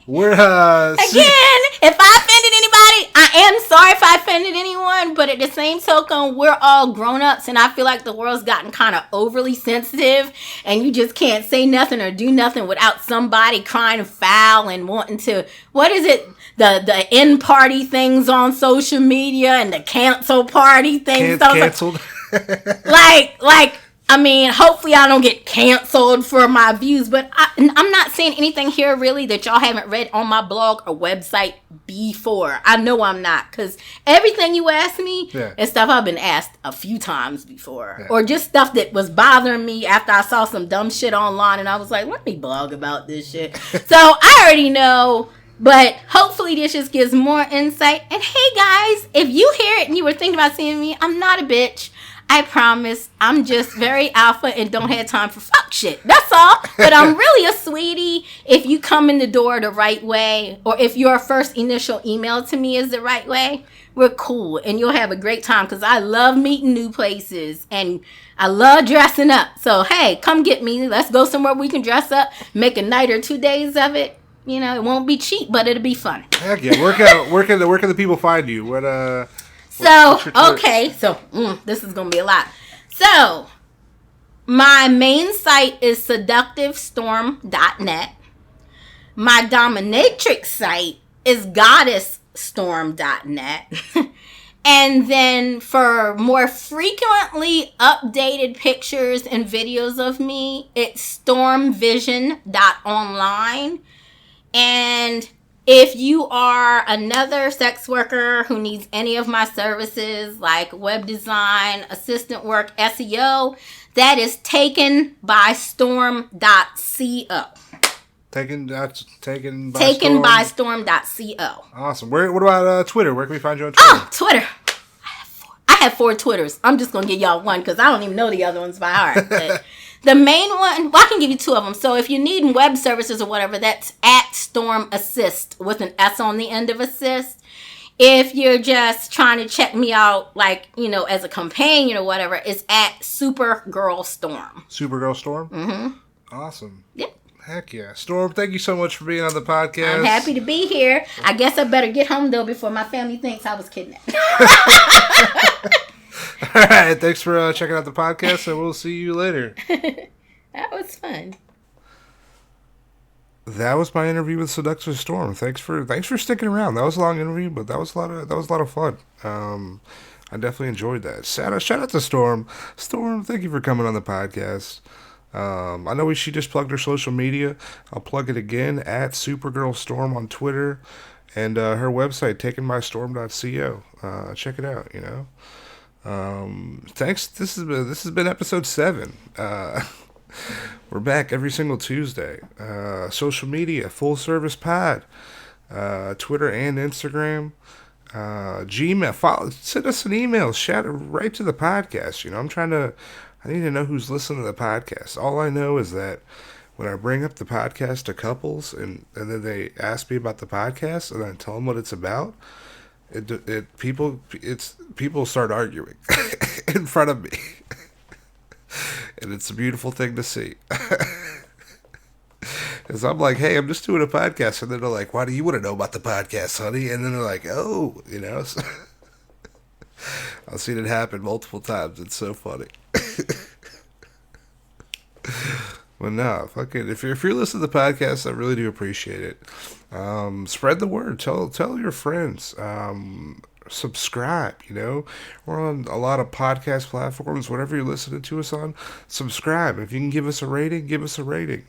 We're again, if I offended anybody, I am sorry if I offended anyone, but at the same token, we're all grown-ups, and I feel like the world's gotten kind of overly sensitive, and you just can't say nothing or do nothing without somebody crying foul and wanting to, what is it, the end party things on social media and the cancel party things. Canceled. I mean, hopefully I don't get canceled for my views, but I'm not saying anything here really that y'all haven't read on my blog or website before. I know I'm not, because everything you ask me is stuff I've been asked a few times before. Or just stuff that was bothering me after I saw some dumb shit online and I was like, let me blog about this shit. So I already know, but hopefully this just gives more insight. And hey guys, if you hear it and you were thinking about seeing me, I'm not a bitch. I promise. I'm just very alpha and don't have time for fuck shit. That's all. But I'm really a sweetie if you come in the door the right way, or if your first initial email to me is the right way. We're cool and you'll have a great time, because I love meeting new places and I love dressing up. So hey, come get me. Let's go somewhere we can dress up, make a night or 2 days of it. You know, it won't be cheap, but it'll be fun. Heck yeah. Where can the people find you? This is going to be a lot. So, my main site is seductivestorm.net. My dominatrix site is goddessstorm.net. And then for more frequently updated pictures and videos of me, it's stormvision.online. And if you are another sex worker who needs any of my services like web design, assistant work, SEO, that is takenbystorm.co. Takenbystorm.co. Awesome. What about Twitter? Where can we find you on Twitter? Oh, Twitter. I have 4 Twitters. I'm just going to give y'all one because I don't even know the other ones by heart. But the main one, I can give you 2 of them. So if you need web services or whatever, that's at Storm Assist with an S on the end of assist. If you're just trying to check me out, like, you know, as a companion or whatever, it's at Supergirl Storm. Supergirl Storm? Mm-hmm. Awesome. Yep. Heck yeah. Storm, thank you so much for being on the podcast. I'm happy to be here. I guess I better get home, though, before my family thinks I was kidnapped. All right. Thanks for checking out the podcast, and we'll see you later. That was fun. That was my interview with Seductive Storm. Thanks for sticking around. That was a long interview, but that was a lot of fun. I definitely enjoyed that. Shout out to Storm. Storm, thank you for coming on the podcast. I know she just plugged her social media. I'll plug it again, at Supergirl Storm on Twitter, and her website, takenbystorm.co. Check it out. You know. Thanks. This has been episode 7. We're back every single Tuesday. Social media, Full Service Pod, Twitter and Instagram, Gmail. Send us an email. Shout right to the podcast. You know, I need to know who's listening to the podcast. All I know is that when I bring up the podcast to couples and then they ask me about the podcast and I tell them what it's about, people start arguing in front of me. And it's a beautiful thing to see. Because I'm like, hey, I'm just doing a podcast. And then they're like, why do you want to know about the podcast, honey? And then they're like, oh, you know. So I've seen it happen multiple times. It's so funny. But no, fucking, if you're listening to the podcast, I really do appreciate it. Spread the word. Tell your friends. Subscribe, you know. We're on a lot of podcast platforms. Whatever you're listening to us on, subscribe. If you can give us a rating, give us a rating.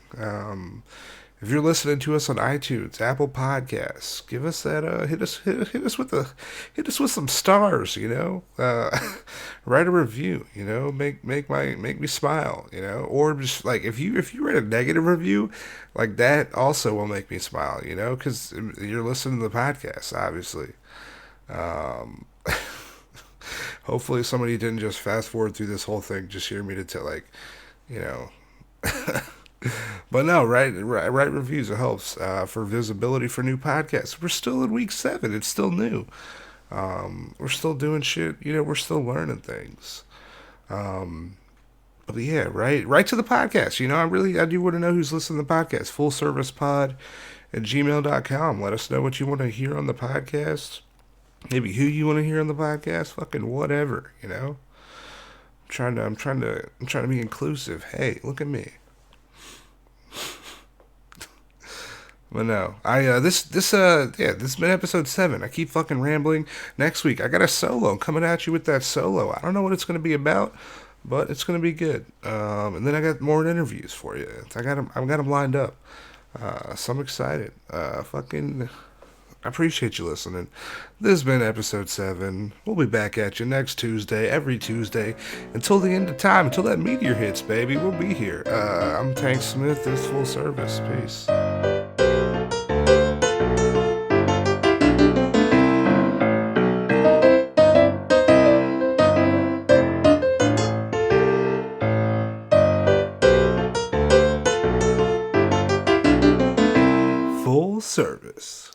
If you're listening to us on iTunes, Apple Podcasts, give us that. Hit us with some stars. You know, write a review. You know, make me smile. You know, or just like if you write a negative review, like that also will make me smile. You know, because you're listening to the podcast, obviously. Hopefully somebody didn't just fast forward through this whole thing, just hear me to tell, like, you know. But no, write reviews. It helps for visibility for new podcasts. We're still in week 7. It's still new. We're still doing shit. You know, we're still learning things. But yeah, write to the podcast. You know, I do want to know who's listening to the podcast. Fullservicepod@gmail.com. Let us know what you want to hear on the podcast. maybe who you want to hear on the podcast, fucking whatever, you know. I'm trying to be inclusive. Hey, look at me. But no, this has been episode 7. I keep fucking rambling. Next week I got a solo coming at you with that solo. I don't know what it's gonna be about, but it's gonna be good. And then I got more interviews for you. I've got them lined up. So I'm excited. I appreciate you listening. This has been episode 7. We'll be back at you next Tuesday, every Tuesday, until the end of time, until that meteor hits, baby. We'll be here. I'm Tank Smith. This is Full Service. Peace. Full Service.